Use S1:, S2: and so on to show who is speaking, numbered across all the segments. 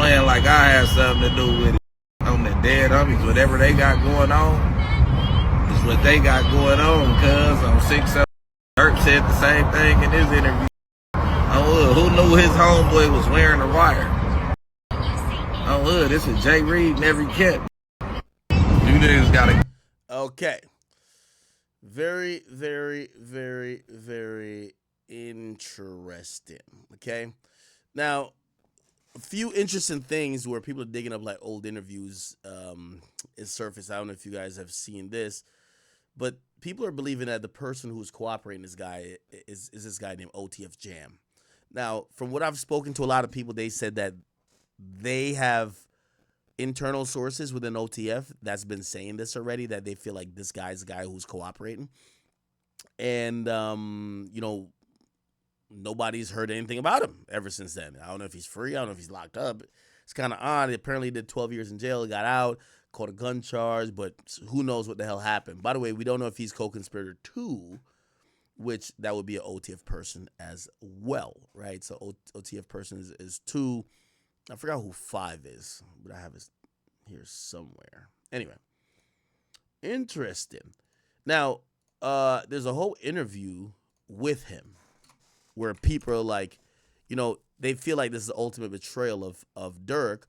S1: playing like I had something to do with it. On the dead homies, whatever they got going on is what they got going on. Cuz on 6 Durk said the same thing in his interview. Who knew his homeboy was wearing a wire? This is Jay Reed and every kid. You niggas gotta.
S2: Okay. Very, very, very, very interesting. Okay. Now, a few interesting things where people are digging up like old interviews is surfaced. I don't know if you guys have seen this, but people are believing that the person who's cooperating this guy is this guy named OTF Jam. Now, from what I've spoken to a lot of people, they said that they have internal sources within OTF that's been saying this already, that they feel like this guy's the guy who's cooperating. And, nobody's heard anything about him ever since then. I don't know if he's free. I don't know if he's locked up. It's kind of odd. He apparently did 12 years in jail. He got out, caught a gun charge, but who knows what the hell happened. By the way, we don't know if he's co-conspirator 2, which that would be an OTF person as well, right? So OTF person is 2. I forgot who 5 is, but I have it here somewhere. Anyway, interesting. Now, there's a whole interview with him where people are like, they feel like this is the ultimate betrayal of Durk,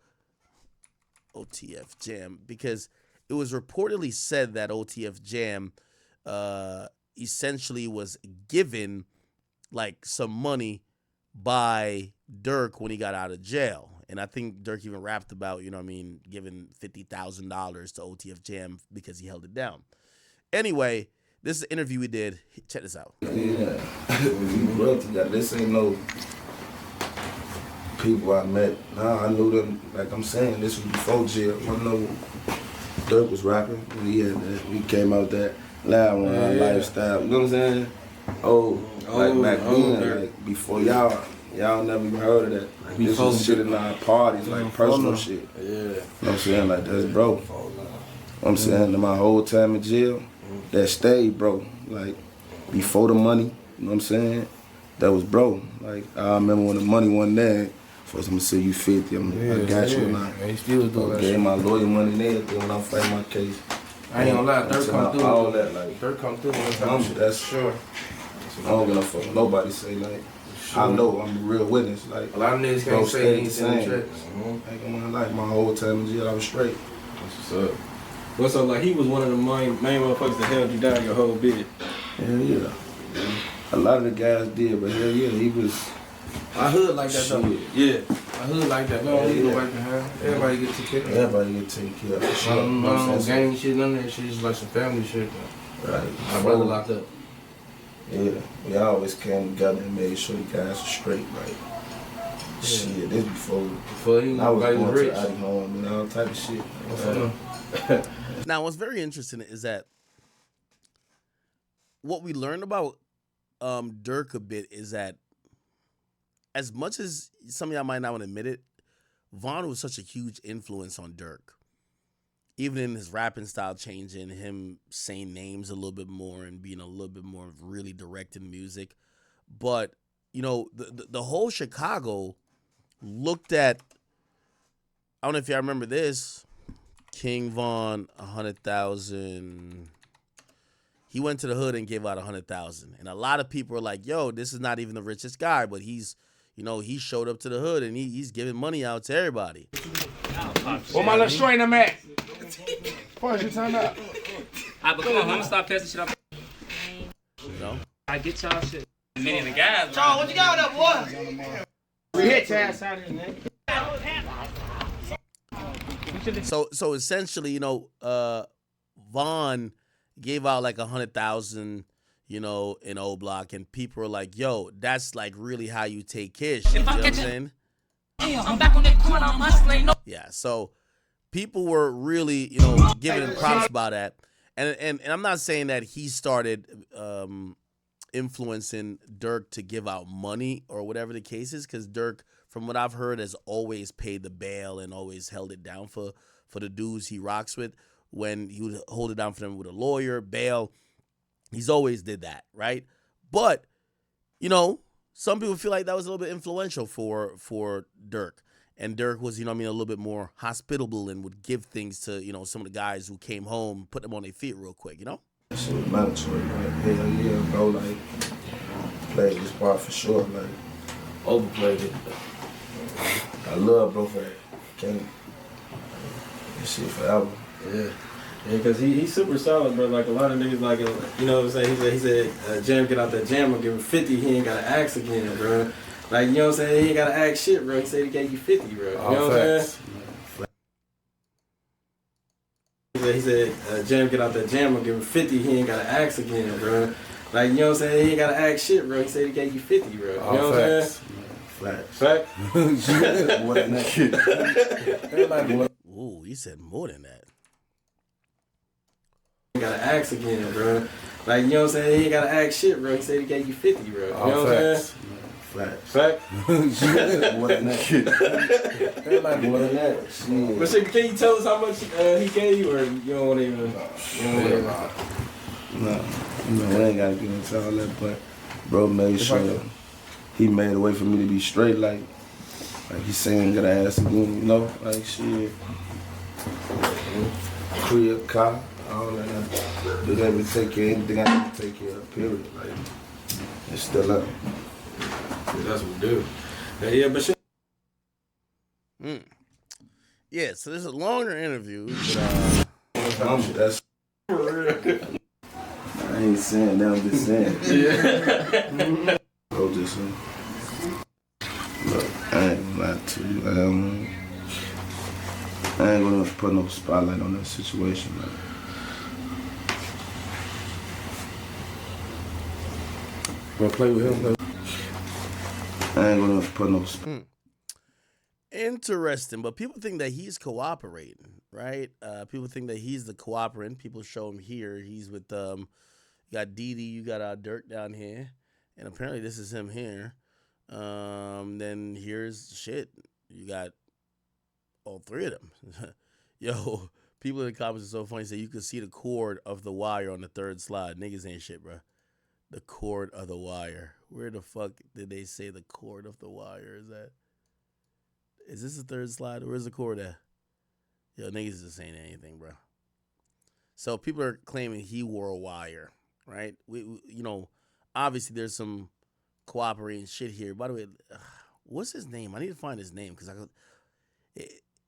S2: OTF Jam, because it was reportedly said that OTF Jam essentially was given like some money by Durk when he got out of jail. And I think Durk even rapped about, giving $50,000 to OTF Jam because he held it down. Anyway, this is an interview we did. Check this out.
S3: Yeah, this ain't no people I met. Nah, I knew them. Like I'm saying, this was before jail. I know Durk was rapping. We came out that loud lifestyle. You know what I'm saying? Like back then, like before y'all never even heard of that. Like, this was shit in our parties, like personal shit. Yeah. You know what I'm saying? Like that's bro. You know what I'm saying? My whole time in jail, that stayed, bro. Like before the money, you know what I'm saying? That was bro. Like I remember when the money wasn't there. First I'm gonna say you 50, I got you and I
S4: still do that.
S3: Gave my lawyer money and everything when I'm fighting my case.
S4: I ain't gonna lie, Durk come through.
S3: All that, like
S4: Durk come through with that.
S3: That's sure. I don't give a fuck. Nobody say like. Sure. I know I'm a real witness. Like
S4: a lot of niggas can't say anything.
S3: Like my whole time in jail, I was straight.
S4: That's what's up. What's up? Like he was one of the main motherfuckers that held you down your whole bid.
S3: Hell yeah. A lot of the guys did, but hell yeah, he was.
S4: I hood like that though. Yeah. I hood like that. No, you go back to her. Everybody get taken care of.
S3: Everybody get taken care of. For sure.
S4: No gang shit, none of that shit. It's like some family shit.
S3: Right.
S4: My brother locked up.
S3: Yeah, we always came together and made sure the guys were straight, right? Yeah. Shit, this before
S4: he
S3: I was going
S4: rich.
S3: to Adi home and all type of shit.
S2: Now, what's very interesting is that what we learned about Durk a bit is that as much as some of y'all might not want to admit it, Von was such a huge influence on Durk. Even in his rapping style changing, him saying names a little bit more and being a little bit more really direct in music. But, the whole Chicago looked at, I don't know if y'all remember this, King Von, 100,000. He went to the hood and gave out 100,000. And a lot of people are like, yo, this is not even the richest guy, but he's, he showed up to the hood and he's giving money out to everybody.
S4: Where my little strainer at? What you talking about?
S5: I'm gonna stop testing shit up. I get y'all shit. Many of the guys.
S6: Charles, what you got up, boy?
S4: We hit your ass out of here,
S2: man. So essentially, Von gave out like 100,000, in O Block, and people are like, "Yo, that's like really how you take kids." You know what I'm saying?
S5: I'm back on that corner. I'm hustling.
S2: Yeah. So people were really, giving him props about that, and I'm not saying that he started influencing Durk to give out money or whatever the case is, because Durk, from what I've heard, has always paid the bail and always held it down for the dudes he rocks with. When he would hold it down for them with a lawyer, bail, he's always did that, right? But, some people feel like that was a little bit influential for Durk. And Durk was, you know what I mean, a little bit more hospitable and would give things to, you know, some of the guys who came home, put them on their feet real quick, you know?
S3: That shit was mandatory, like, hell yeah, bro, like, played this part for sure, like, overplayed it. I love bro for that. Can't, that shit forever.
S4: Yeah. Yeah, cause he's super solid, bro. Like a lot of niggas, like, you know what I'm saying? He said, Jam get out that jam or give him 50, he ain't gotta ask again, bro. Like, you know what I'm saying? He ain't gotta ask shit, bro. He said he gave you 50, bro. You know what I'm saying? He said, Jam get out that jam or give him 50, he ain't gotta ask again, bro. Like, you know what I'm saying? He ain't gotta ask shit, bro. He said he gave you 50, bro. You know what I'm saying?
S3: Facts.
S4: Fact?
S3: More than that.
S2: Ooh, he said more than that.
S4: He gotta ask again, bro. Like, you know what I'm saying? He ain't gotta ask shit, bro. He said he gave you 50, bro. You know what I'm saying?
S3: Facts.
S4: Fact?
S3: More than that. More than that. Shit.
S4: But shit, can you tell us how much he gave you, or you don't want to even?
S3: No, we ain't gotta get into all that, but bro made sure he made a way for me to be straight, like he's saying, gotta ask again, you know, like shit. Crib, car, all that. Being able to take care of anything I need to take care of, period. Like, it's still up.
S4: That's what we do. Yeah, but shit.
S2: Yeah, so there's a longer interview.
S3: That's I ain't saying that, I'm just saying.
S4: Yeah.
S3: Bro, just look, I ain't gonna lie to you. I ain't gonna put no spotlight on that situation. Like.
S4: Wanna play with him?
S3: I ain't gonna put no.
S2: Interesting, but people think that he's cooperating, right? People think that he's the cooperant. People show him here. He's with you got Didi, you got Durk down here, and apparently this is him here. Then here's shit. You got all three of them. Yo, people in the comments are so funny. Say you could see the cord of the wire on the third slide. Niggas ain't shit, bro. The cord of the wire. Where the fuck did they say the cord of the wire is at? Is this the third slide? Where's the cord at? Yo, niggas just saying anything, bro. So people are claiming he wore a wire, right? We you know, obviously there's some cooperating shit here. By the way, what's his name? I need to find his name because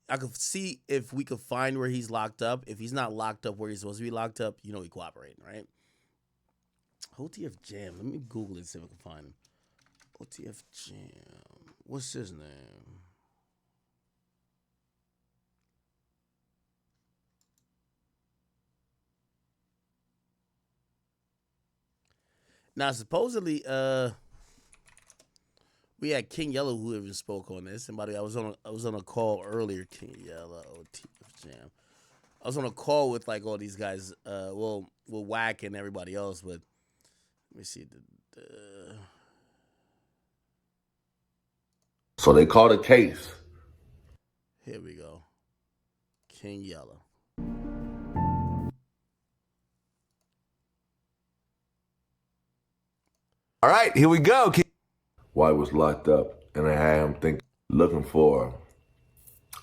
S2: I could see if we could find where he's locked up. If he's not locked up where he's supposed to be locked up, you know he cooperating, right? OTF Jam. Let me Google it and see if I can find him. OTF Jam. What's his name? Now, supposedly, we had King Yella who even spoke on this. And by the way, I was on a call earlier. King Yella, OTF Jam. I was on a call with like all these guys. Well, Whack and everybody else. But let me see.
S7: So they caught a case.
S2: Here we go. King Yella.
S7: All right, here we go. White was locked up, and I had him looking for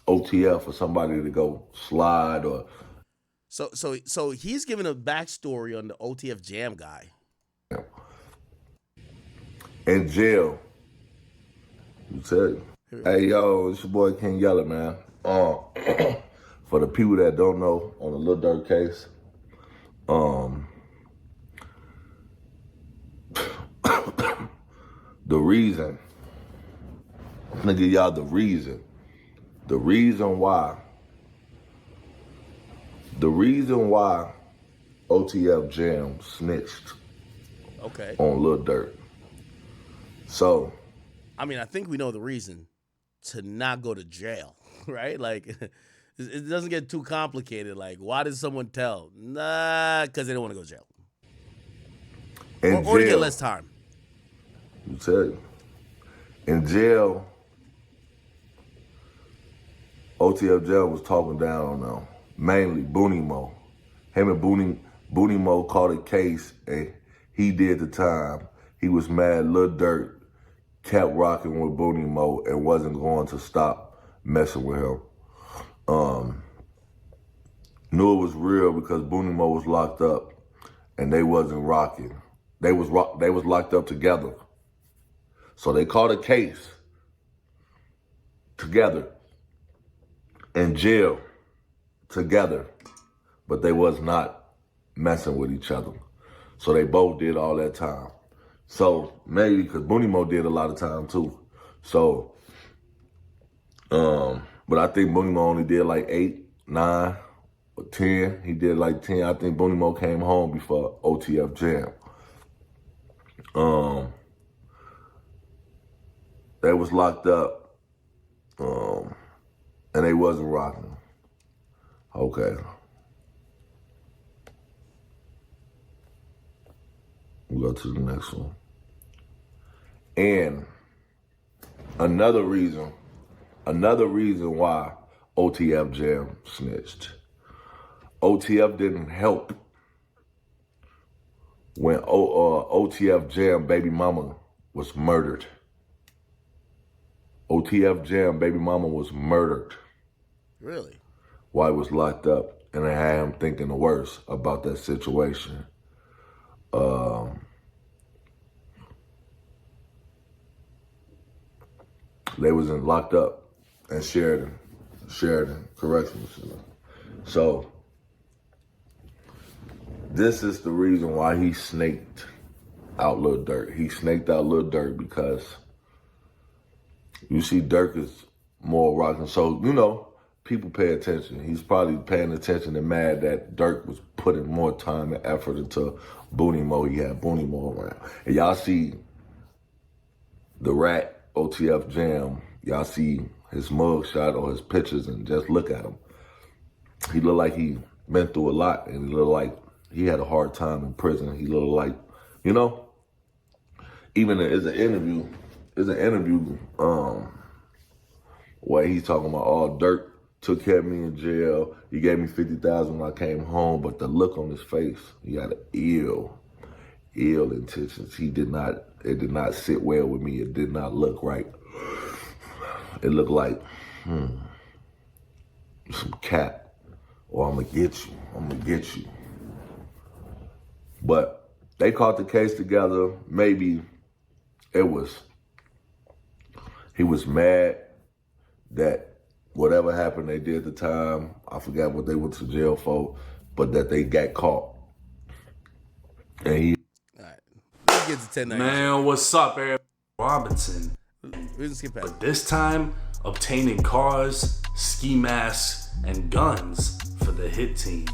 S7: OTF or somebody to go slide or.
S2: So he's giving a backstory on the OTF Jam guy.
S7: In jail. You said, hey yo, it's your boy King Yella, man. For the people that don't know, on the Lil Durk case, the reason, I'm gonna give y'all the reason why OTF Jam snitched on Lil Durk. So,
S2: I mean, I think we know the reason to not go to jail, right? Like, it doesn't get too complicated. Like, why did someone tell? Nah, because they don't want to go to jail. Or to get less time.
S7: You said, in jail, OTF Jail was talking down on them, mainly Booney Mo. Him and Booney Mo caught a case, and he did the time. He was mad Lil Durk kept rocking with Booney Mo and wasn't going to stop messing with him. Knew it was real because Booney Mo was locked up and they wasn't rocking. They was locked up together. So they caught a case together in jail together, but they was not messing with each other. So they both did all that time. So maybe because Booney Mo did a lot of time too. So, but I think Booney Mo only did like 8, 9, or 10. He did like 10. I think Booney Mo came home before OTF Jam. They was locked up, and they wasn't rocking. Okay. We'll go to the next one. And another reason why OTF Jam snitched. OTF didn't help when OTF Jam baby mama was murdered. OTF Jam baby mama was murdered.
S2: Really?
S7: While he was locked up, and I had him thinking the worst about that situation. They was locked up in Sheridan Correctional Center. So this is the reason why he snaked out Lil Durk. He snaked out Lil Durk because you see Durk is more rocking. So, you know, people pay attention. He's probably paying attention and mad that Durk was putting more time and effort into Booney Mo. He had Booney Mo around. And y'all see the rat OTF Jam. Y'all see his mugshot or his pictures and just look at him. He looked like he been through a lot, and he looked like he had a hard time in prison. He looked like, you know, even there's an interview where he's talking about, oh, Durk took care of me in jail. He gave me $50,000 when I came home, but the look on his face, he had ill intentions. It did not sit well with me. It did not look right. It looked like, some cat, or I'm gonna get you. But they caught the case together. Maybe he was mad that whatever happened they did at the time, I forgot what they went to jail for, but that they got caught. And he...
S2: All right. Let's get to 10-9.
S8: Man, what's up, Eric Robinson?
S2: We can skip past.
S8: But this time, obtaining cars, ski masks, and guns for the hit team.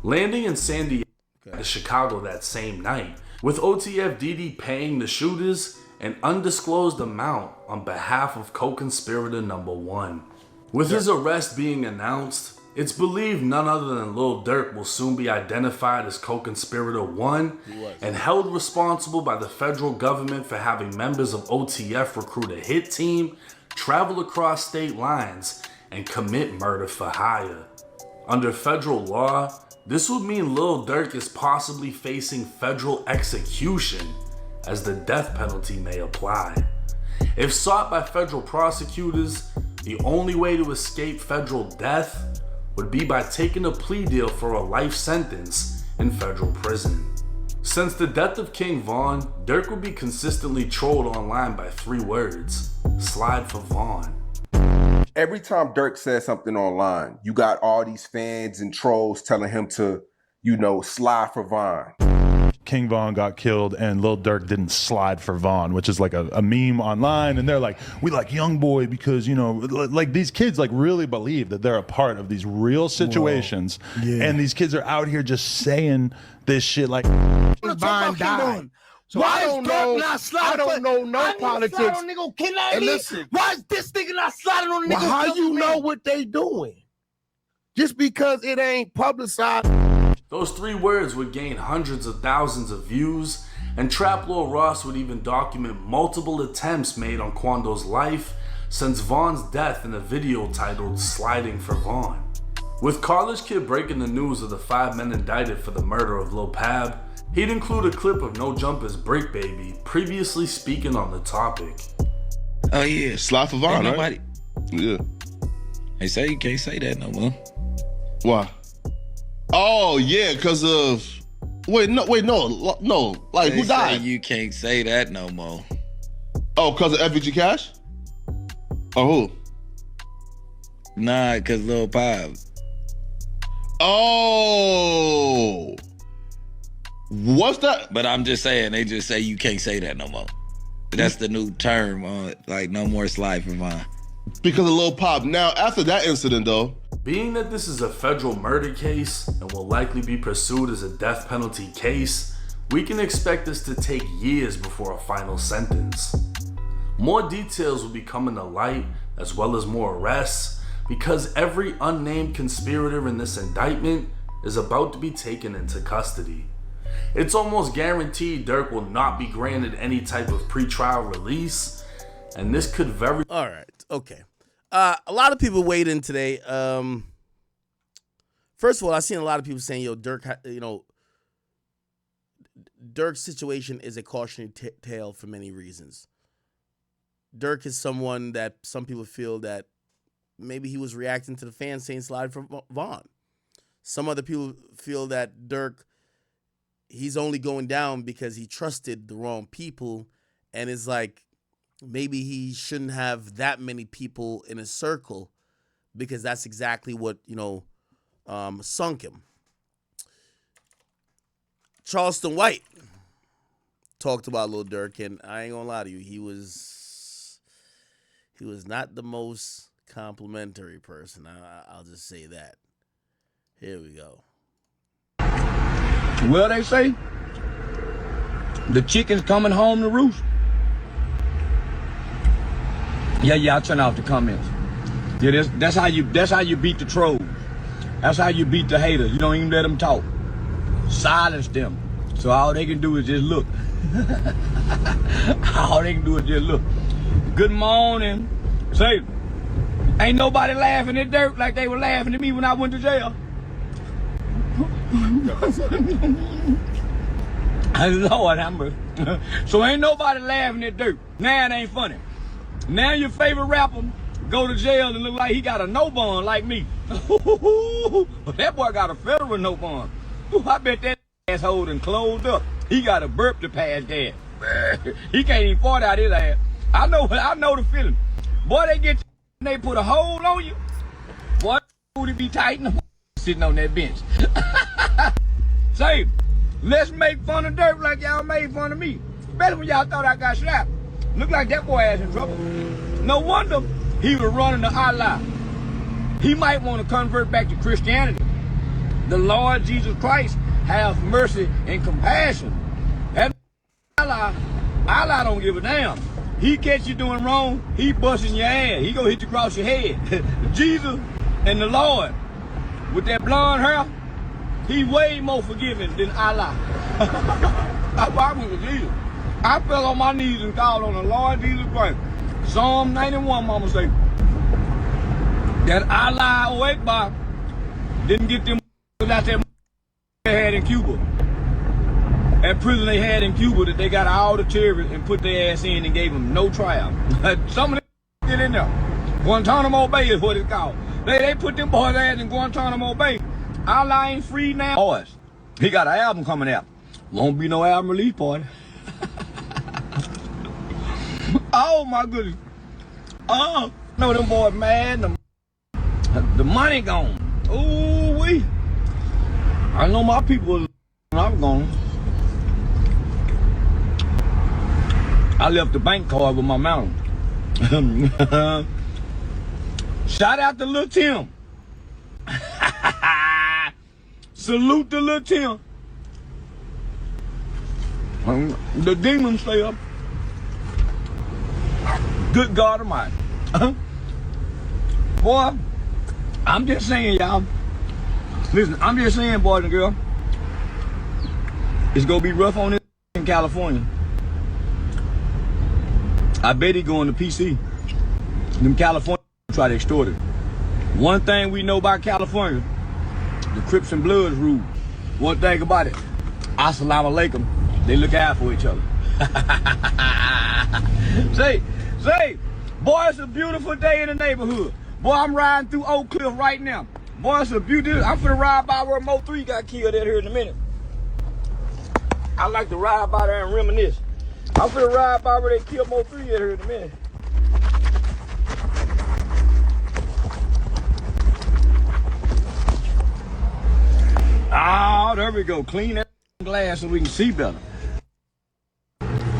S8: Landing in San Diego to Chicago that same night, with OTF paying the shooters an undisclosed amount on behalf of co-conspirator number 1. With his arrest being announced, it's believed none other than Lil Durk will soon be identified as co-conspirator 1 and held responsible by the federal government for having members of OTF recruit a hit team, travel across state lines, and commit murder for hire. Under federal law, this would mean Lil Durk is possibly facing federal execution, as the death penalty may apply. If sought by federal prosecutors, the only way to escape federal death would be by taking a plea deal for a life sentence in federal prison. Since the death of King Von, Durk would be consistently trolled online by 3 words: slide for Von.
S9: Every time Durk says something online, you got all these fans and trolls telling him to, you know, slide for Von.
S10: King Von got killed and Lil Durk didn't slide for Von, which is like a meme online. And they're like, we like Young Boy because, you know, like these kids like really believe that they're a part of these real situations. Yeah. And these kids are out here just saying this shit like,
S6: Von died. So I don't know no politics. And listen, why is this nigga not sliding on the nigga? How you know what they doing? Just because it ain't publicized.
S8: Those 3 words would gain hundreds of thousands of views, and Trap Lord Ross would even document multiple attempts made on Quando's life since Von's death in a video titled Sliding for Von. With College Kid breaking the news of the 5 men indicted for the murder of Lil Pab, he'd include a clip of No Jumper's Brick Baby previously speaking on the topic.
S11: Oh yeah, slide for Von, right? Yeah. They say you can't say that no more.
S12: Why? Oh yeah, because of no. Like
S11: They
S12: who died?
S11: say you can't say that no more.
S12: Oh, because of FBG Cash? Or who?
S11: Nah, because Lil Pop.
S12: Oh. What's that?
S11: But I'm just saying, they just say you can't say that no more. That's the new term, like no more slide for Von.
S12: Because of Lil Pop. Now, after that incident though.
S8: Being that this is a federal murder case and will likely be pursued as a death penalty case, we can expect this to take years before a final sentence. More details will be coming to light, as well as more arrests, because every unnamed conspirator in this indictment is about to be taken into custody. It's almost guaranteed Durk will not be granted any type of pretrial release, and this could very...
S2: All right, okay. A lot of people weighed in today. First of all, I've seen a lot of people saying, yo, Durk, Durk's situation is a cautionary tale for many reasons. Durk is someone that some people feel that maybe he was reacting to the fans saying slide for Von. Some other people feel that Durk, he's only going down because he trusted the wrong people, and it's like maybe he shouldn't have that many people in his circle because that's exactly what, sunk him. Charleston White talked about Lil Durk, and I ain't gonna lie to you, he was not the most complimentary person. I'll just say that. Here we go.
S13: Well, they say the chicken's coming home to roost. Yeah, I'll turn off the comments. Yeah, that's how you beat the trolls. That's how you beat the haters. You don't even let them talk. Silence them. So all they can do is just look. All they can do is just look. Good morning. Say, ain't nobody laughing at Durk like they were laughing at me when I went to jail. Lord, I'm so ain't nobody laughing at Durk. Now it ain't funny. Now your favorite rapper go to jail and look like he got a no bond like me. That boy got a federal no bond. I bet that asshole done closed up. He got a burp to pass gas. He can't even fart out his ass. I know the feeling. Boy, they get and they put a hole on you. Boy, booty be tight and sitting on that bench. Say, let's make fun of Durk like y'all made fun of me. Especially when y'all thought I got slapped. Look like that boy ass in trouble. No wonder he was running to Allah. He might want to convert back to Christianity. The Lord Jesus Christ have mercy and compassion. That Allah don't give a damn. He catch you doing wrong, he busting your ass. He gonna hit you across your head. Jesus and the Lord, with that blonde hair, he way more forgiving than Allah. I went with Jesus. I fell on my knees and called on the Lord Jesus Christ. Psalm 91, mama say, that Allah Akbar didn't get them out there they had in Cuba. That prison they had in Cuba that they got all the terrorists and put their ass in and gave them no trial. Some of them get in there. Guantanamo Bay is what it's called. They put them boys' ass in Guantanamo Bay. Allah ain't free now. Boys, he got an album coming out. Won't be no album release party. Oh my goodness. Oh, no, them boys mad. The money gone. Ooh wee. I know my people. I'm gone. I left the bank card with my mountain. Shout out to Lil Tim. Salute to Lil Tim. The demon slayer. Good God Almighty. Boy, I'm just saying, y'all. Listen, I'm just saying, boys and girls. It's gonna be rough on this in California. I bet he going to PC. Them California try to extort it. One thing we know about California, the Crips and Bloods rule. One thing about it, Assalamu alaikum, they look out for each other. Say, boy, it's a beautiful day in the neighborhood. Boy, I'm riding through Oak Cliff right now. Boy, it's a beauty. I'm finna ride by where Mo 3 got killed at here in a minute. I like to ride by there and reminisce. I'm finna ride by where they killed Mo 3 at here in a minute. Oh, there we go. Clean that glass so we can see better.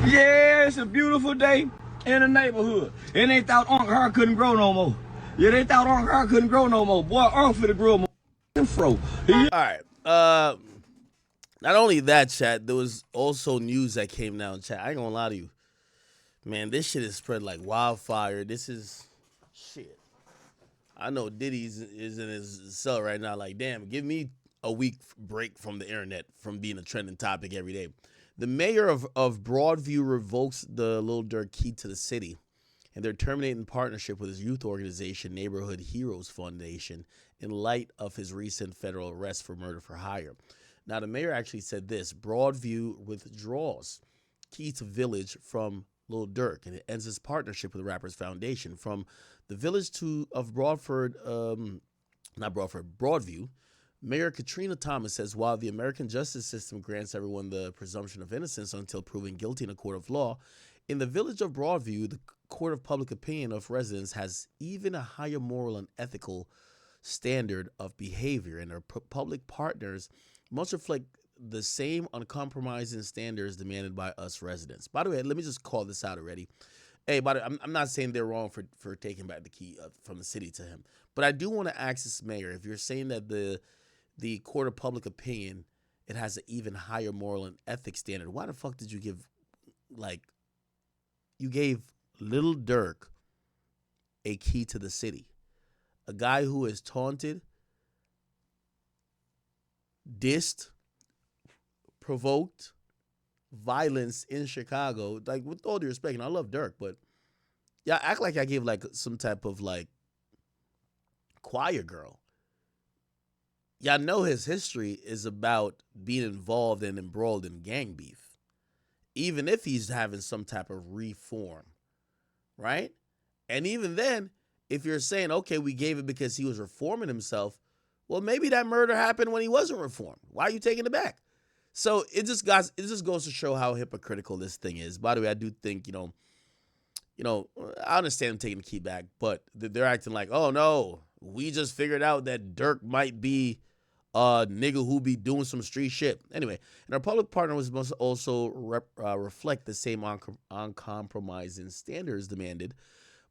S13: Yeah, it's a beautiful day in the neighborhood. And they thought Uncle Her couldn't grow no more. Yeah, they thought Uncle Her couldn't grow no more. Boy, Uncle finna grow more fro.
S2: All right. Not only that, chat, there was also news that came down, chat. I ain't gonna lie to you. Man, this shit is spread like wildfire. This is shit. I know Diddy's is in his cell right now. Like, damn, give me a week break from the internet from being a trending topic every day. The mayor of Broadview revokes the Lil Durk key to the city, and they're terminating partnership with his youth organization, Neighborhood Heroes Foundation, in light of his recent federal arrest for murder for hire. Now, the mayor actually said this: Broadview withdraws key to village from Lil Durk, and it ends his partnership with the rapper's foundation. From the village of Broadview, Mayor Katrina Thomas says, while the American justice system grants everyone the presumption of innocence until proven guilty in a court of law, in the village of Broadview, the court of public opinion of residents has even a higher moral and ethical standard of behavior, and their public partners must reflect the same uncompromising standards demanded by us residents. By the way, let me just call this out already. Hey, but I'm not saying they're wrong for taking back the key from the city to him, but I do want to ask this mayor, if you're saying that the court of public opinion, it has an even higher moral and ethics standard, why the fuck did you gave Lil Durk a key to the city? A guy who has taunted, dissed, provoked violence in Chicago. Like, with all due respect, and I love Durk, but y'all act like I gave like some type of like choir girl. Y'all know his history is about being involved and embroiled in gang beef, even if he's having some type of reform, right? And even then, if you're saying, okay, we gave it because he was reforming himself, well, maybe that murder happened when he wasn't reformed. Why are you taking it back? So it just goes to show how hypocritical this thing is. By the way, I do think, I understand them taking the key back, but they're acting like, oh no, we just figured out that Durk might be a nigga who be doing some street shit. Anyway, and our public partners must also reflect the same uncompromising standards demanded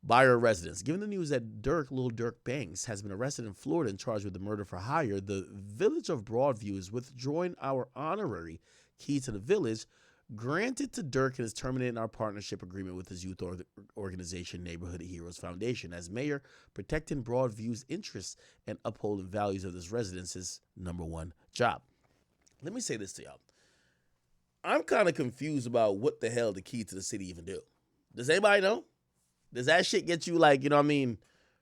S2: by our residents. Given the news that Lil Durk Banks, has been arrested in Florida and charged with the murder for hire, the village of Broadview is withdrawing our honorary key to the village granted to Durk and is terminating our partnership agreement with his youth organization, Neighborhood Heroes Foundation. As mayor, protecting Broadview's interests and upholding values of this residents' number one job. Let me say this to y'all. I'm kind of confused about what the hell the key to the city even do. Does anybody know? Does that shit get you, like,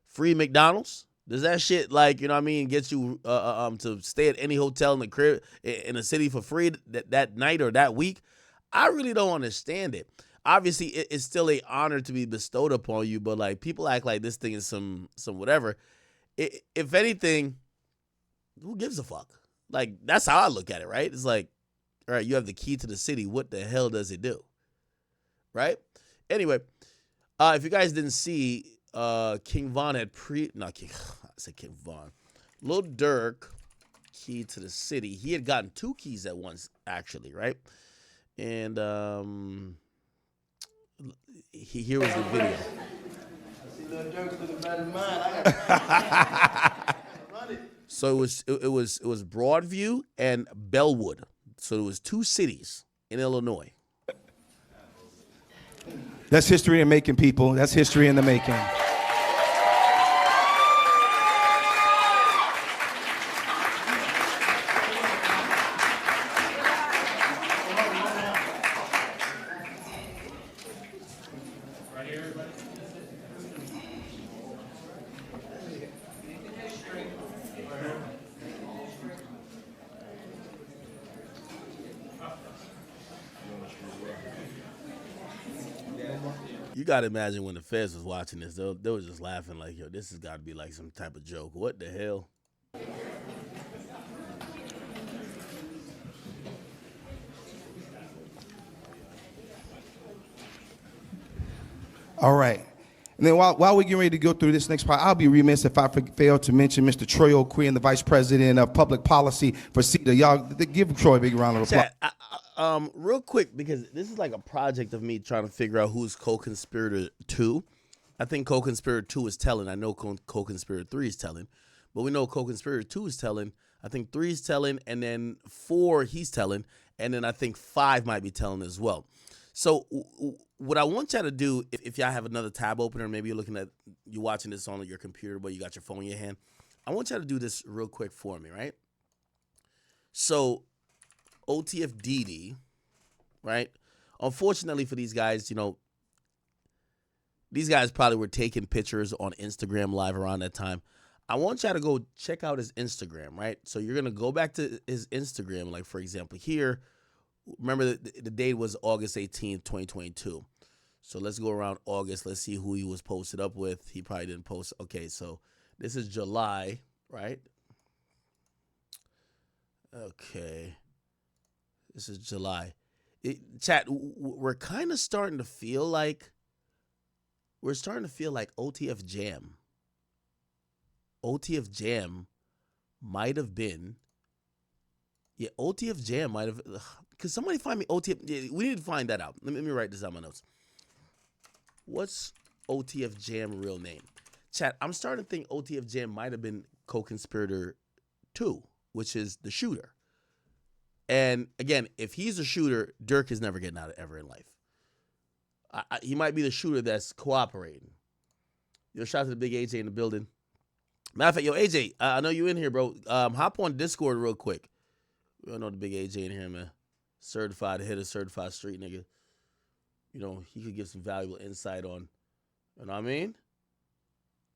S2: free McDonald's? Does that shit, like, get you to stay at any hotel in the crib in the city for free that night or that week? I really don't understand it. Obviously, it's still an honor to be bestowed upon you, but like, people act like this thing is some whatever. If anything, who gives a fuck? Like, that's how I look at it, right? It's like, all right, you have the key to the city. What the hell does it do? Right? Anyway, if you guys didn't see, King Von had King Von. Lil Durk, key to the city. He had gotten 2 keys at once, actually, right? And here was the video.
S3: I see Lil Durk looking better than mine.
S2: So it was Broadview and Bellwood. So it was 2 cities in Illinois.
S14: That's history in making, people. That's history in the making.
S2: gotta imagine when the feds was watching this, they were just laughing like, yo, this has got to be like some type of joke. What the hell?
S14: All right. And then while we're getting ready to go through this next part, I'll be remiss if I fail to mention Mr. Troy O'Quinn, the Vice President of Public Policy for CETA. Y'all give Troy a big round of applause.
S2: Chat, real quick, because this is like a project of me trying to figure out who's co-conspirator 2. I think co-conspirator 2 is telling. I know co-conspirator 3 is telling. But we know co-conspirator 2 is telling. I think 3 is telling, and then 4 he's telling, and then I think 5 might be telling as well. So what I want y'all to do, if y'all have another tab open, or maybe you're watching this on your computer, but you got your phone in your hand, I want y'all to do this real quick for me, right? So OTFDD, right? Unfortunately for these guys, these guys probably were taking pictures on Instagram Live around that time. I want y'all to go check out his Instagram, right? So you're going to go back to his Instagram, like, for example, here. Remember, the date was August 18th, 2022. So let's go around August. Let's see who he was posted up with. He probably didn't post. Okay, so this is July, right? Okay. This is July. Chat, we're kind of starting to feel like OTF Jam. OTF Jam might have been. Yeah, OTF Jam might have. Could somebody find me OTF? Yeah, we need to find that out. Let me write this on my notes. What's OTF Jam real name? Chat, I'm starting to think OTF Jam might have been co-conspirator 2, which is the shooter. And again, if he's a shooter, Durk is never getting out ever in life. He might be the shooter that's cooperating. Shout out to the big AJ in the building. Matter of fact, yo, AJ, I know you in here, bro. Hop on Discord real quick. We all know the big AJ in here, man. Certified hitter, certified street nigga. He could give some valuable insight on, you know what I mean?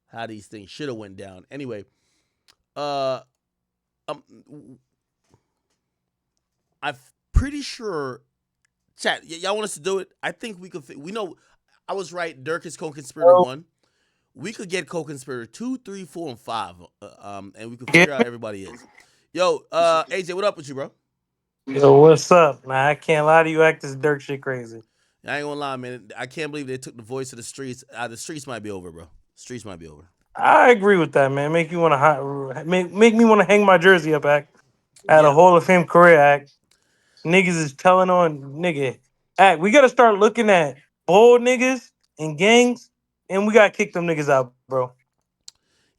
S2: How these things should have went down. Anyway, I'm pretty sure, chat, y'all want us to do it? I think we could, we know, I was right, Durk is co-conspirator 1. We could get co-conspirator 2, 3, 4, and 5, and we could figure out everybody is. Yo, AJ, what up with you, bro?
S15: Yo, what's up, man? I can't lie to you, act this Durk shit crazy.
S2: I ain't gonna lie, man. I can't believe they took the voice of the streets. The streets might be over, bro. Streets might be over.
S15: I agree with that, man. Make me want to hang my jersey up, act. At a Hall of Fame career, act. Niggas is telling on nigga. Act. We gotta start looking at bold niggas and gangs, and we gotta kick them niggas out, bro.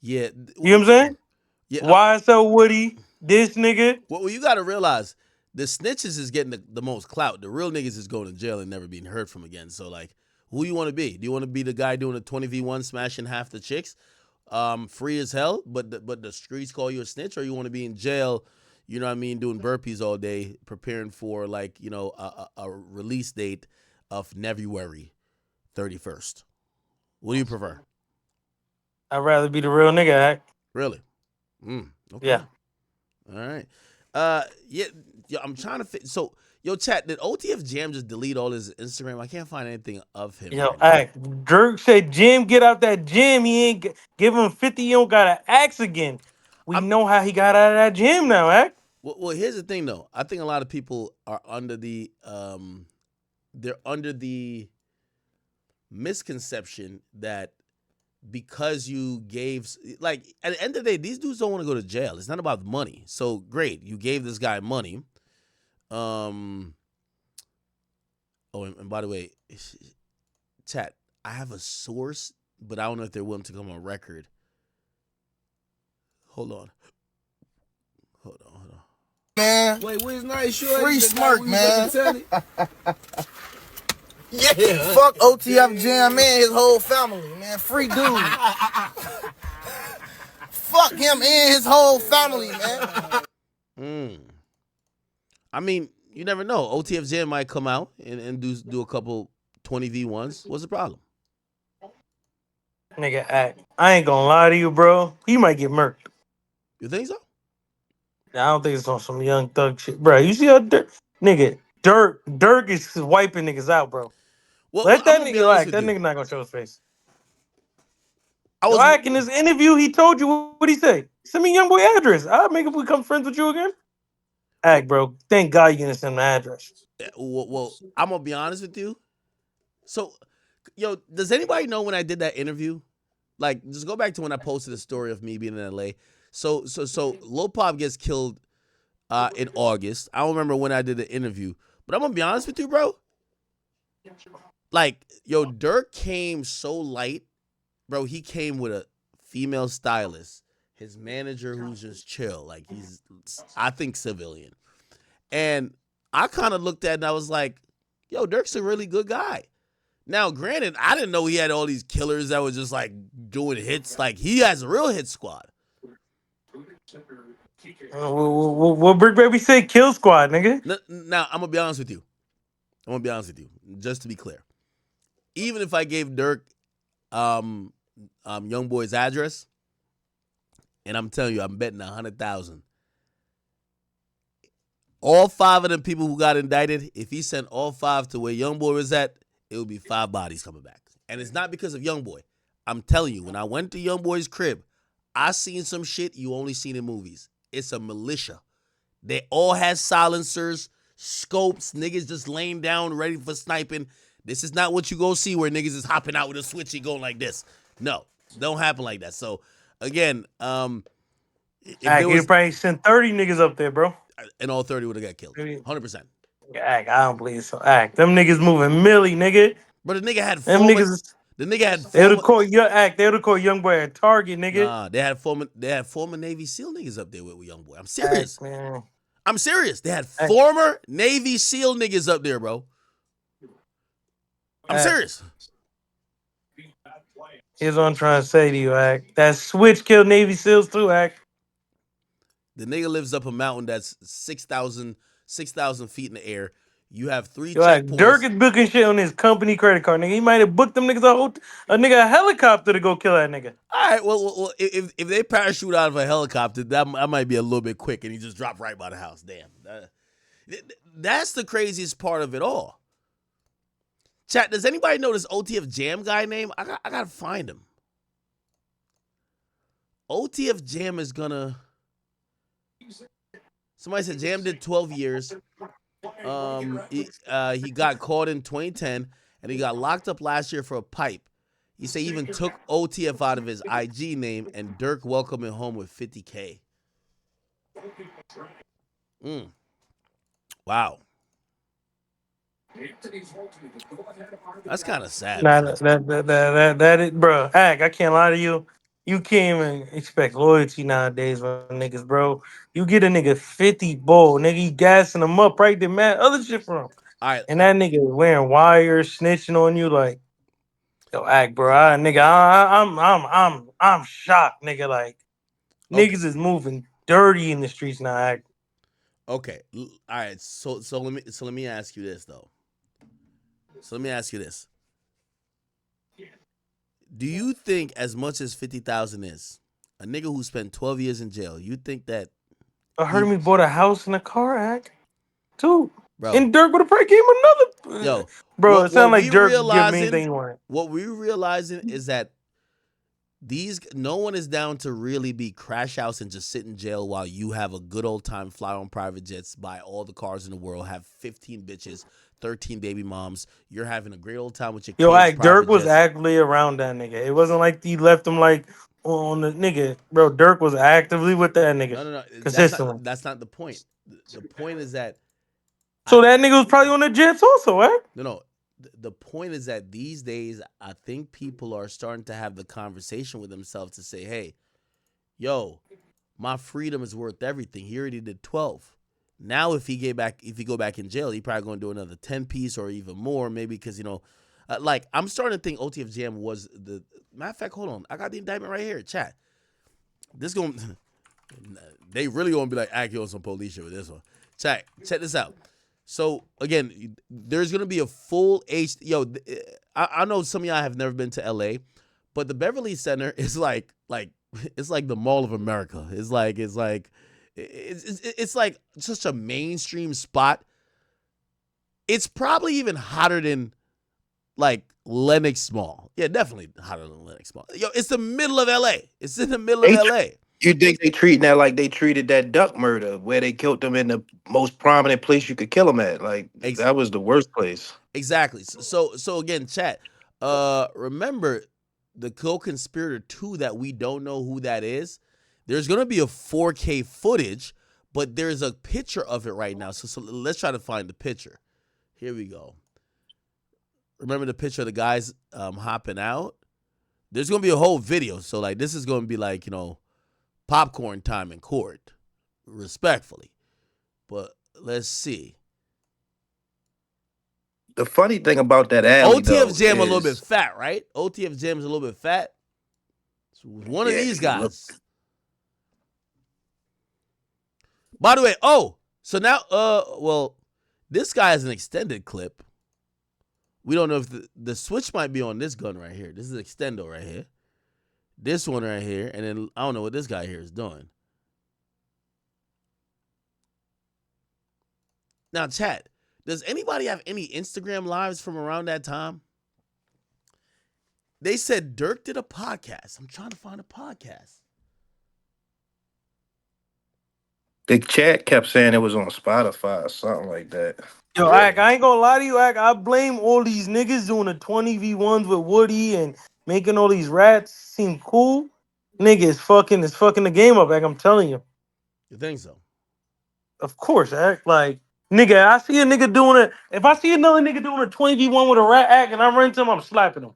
S2: Yeah.
S15: You know what I'm saying?
S2: Yeah.
S15: YSL Woody, this nigga.
S2: Well, you gotta realize the snitches is getting the most clout. The real niggas is going to jail and never being heard from again. So, like, who you want to be? Do you want to be the guy doing a 20v1 smashing half the chicks, free as hell, but the streets call you a snitch, or you want to be in jail, you know what I mean, doing burpees all day, preparing for, like, a release date of February 31st? What do you prefer?
S15: I'd rather be the real nigga, act.
S2: Really? Okay.
S15: Yeah.
S2: All right. Yeah, I'm trying to fit. So, yo, chat, did OTF Jam just delete all his Instagram? I can't find anything of him.
S15: Yo, act. Durk said, Jim, get out that gym. He ain't give him 50. You don't gotta ask again. We know how he got out of that gym now, act.
S2: Well, here's the thing, though. I think a lot of people are under the misconception that because you gave, like, at the end of the day, these dudes don't want to go to jail. It's not about money. So great, you gave this guy money. And by the way, chat, I have a source, but I don't know if they're willing to come on record. Hold on.
S3: Man,
S4: wait, where's nice short?
S3: Free Smirk, man.
S4: Yeah.
S3: Fuck OTF Jam and his whole family, man. Free dude. Fuck him and his whole family, man.
S2: I mean, you never know. OTF Jam might come out and do a couple 20v1s. What's the problem?
S15: Nigga, act. I ain't gonna lie to you, bro. He might get murked.
S2: You think so?
S15: I don't think it's on some young thug shit, bro. You see how Durk is wiping niggas out, bro. Let that nigga act. That nigga not gonna show his face.
S2: I was
S15: Act in this interview. He told you what he say. Send me young boy address. I'll make him become friends with you again. Act, bro. Thank God you gonna send the address.
S2: Well, I'm gonna be honest with you. So, yo, does anybody know when I did that interview? Like, just go back to when I posted a story of me being in LA. So Lil Pop gets killed in August. I don't remember when I did the interview, but I'm gonna be honest with you, bro. Like, yo, Durk came so light, bro. He came with a female stylist, his manager who's just chill, like he's, I think, civilian. And I kind of looked at it and I was like, yo, Durk's a really good guy. Now, granted, I didn't know he had all these killers that were just like doing hits. Like, he has a real hit squad.
S15: What Brick Baby say? Kill squad, nigga.
S2: Now, I'm gonna be honest with you. Just to be clear. Even if I gave Durk Young Boy's address, and I'm telling you, I'm betting 100,000. All 5 of them people who got indicted, if he sent all 5 to where Young Boy was at, it would be 5 bodies coming back. And it's not because of Young Boy. I'm telling you, when I went to Young Boy's crib, I seen some shit you only seen in movies. It's a militia. They all had silencers, scopes, niggas just laying down ready for sniping. This is not what you go see where niggas is hopping out with a switch and going like this. No, don't happen like that. So, again,
S15: He'd probably sent 30 niggas up there, bro.
S2: And all 30 would have got killed. 100%.
S15: Act, I don't believe so. Act, them niggas moving Millie, nigga.
S2: But the nigga had
S15: them niggas.
S2: The nigga had.
S15: They would have called your act. They would have called Young Boy a target, nigga.
S2: Nah, they had former Navy SEAL niggas up there with Young Boy. I'm serious.
S15: Act, man.
S2: I'm serious. They had former Navy SEAL niggas up there, bro. I'm serious.
S15: Here's what I'm trying to say to you, Act. That switch killed Navy SEALs too, Act.
S2: The nigga lives up a mountain that's 6,000 feet in the air. You have 3
S15: checkpoints.
S2: checkpoints.
S15: Durk is booking shit on his company credit card, nigga. He might have booked them niggas a helicopter to go kill that nigga.
S2: All right, well, if they parachute out of a helicopter, that might be a little bit quick, and he just dropped right by the house. Damn, that's the craziest part of it all. Chat, does anybody know this OTF Jam guy name? I gotta find him. OTF Jam is gonna. Somebody said Jam did 12 years. He got caught in 2010 and he got locked up last year for a pipe. He said he even took OTF out of his IG name and Durk welcomed him home with $50K. Wow. That's kind of sad.
S15: Nah, that is, bro. Act, I can't lie to you. You can't even expect loyalty nowadays from niggas, bro. You get a nigga 50 bull, nigga, you gassing him up, right? They mad other shit from him.
S2: All right.
S15: And that nigga wearing wires, snitching on you, like, yo, Act, bro. I'm shocked, nigga. Like, niggas is moving dirty in the streets now, Act.
S2: Okay. All right. So let me ask you this though. Do you think, as much as 50,000 is, a nigga who spent 12 years in jail, you think that?
S15: I heard him bought a house and a car, Act, too.
S2: Bro.
S15: And Durk would have probably gave him another.
S2: Yo,
S15: bro, it sounded like Durk give him anything he wanted.
S2: What we're realizing is that no one is down to really be crash house and just sit in jail while you have a good old time, fly on private jets, buy all the cars in the world, have 15 bitches, 13 baby moms. You're having a great old time with your kids.
S15: Yo, Act, Durk was actively around that nigga. It wasn't like he left him like on the nigga. Bro, Durk was actively with that nigga.
S2: No.
S15: Consistently.
S2: That's not the point. The point is that.
S15: So that nigga was probably on the jets also, Act?
S2: No. The point is that these days, I think people are starting to have the conversation with themselves to say, hey, yo, my freedom is worth everything. He already did 12. Now, if he go back in jail, he probably going to do another 10 piece or even more, maybe because, like, I'm starting to think OTF Jam was the matter of fact. Hold on. I got the indictment right here. Chat. They really going to be like, act on some police shit with this one. Check this out. So, again, there's going to be a full I know some of y'all have never been to L.A., but the Beverly Center is like it's like the Mall of America. It's like such a mainstream spot. It's probably even hotter than like Lenox Mall. Yeah, definitely hotter than Lenox Mall. Yo, it's the middle of LA. It's in the middle of LA.
S16: You think they treating that like they treated that duck murder, where they killed them in the most prominent place you could kill them at? Like that was the worst place.
S2: Exactly. So again, chat. Remember the co-conspirator 2 that we don't know who that is. There's gonna be a 4K footage, but there's a picture of it right now. So let's try to find the picture. Here we go. Remember the picture of the guys hopping out? There's gonna be a whole video. So like this is gonna be like, popcorn time in court. Respectfully. But let's see.
S16: The funny thing about that alley,
S2: OTF Jam
S16: though,
S2: a little bit fat, right? OTF Jam is a little bit fat. So one of these guys. By the way, so now, well, this guy is an extended clip. We don't know if the switch might be on this gun right here. This is extendo right here. This one right here, and then I don't know what this guy here is doing. Now, chat, does anybody have any Instagram lives from around that time? They said Durk did a podcast. I'm trying to find a podcast.
S16: The chat kept saying it was on Spotify or something like that.
S15: Yo, Ak, I ain't gonna lie to you, Ak. I blame all these niggas doing the 20v1s with Woody and making all these rats seem cool. Nigga, it's fucking the game up, Ak. I'm telling you.
S2: You think so?
S15: Of course, Ak. Like, nigga, I see a nigga doing it. If I see another nigga doing a 20v1 with a rat, Ak, and I run into him, I'm slapping him.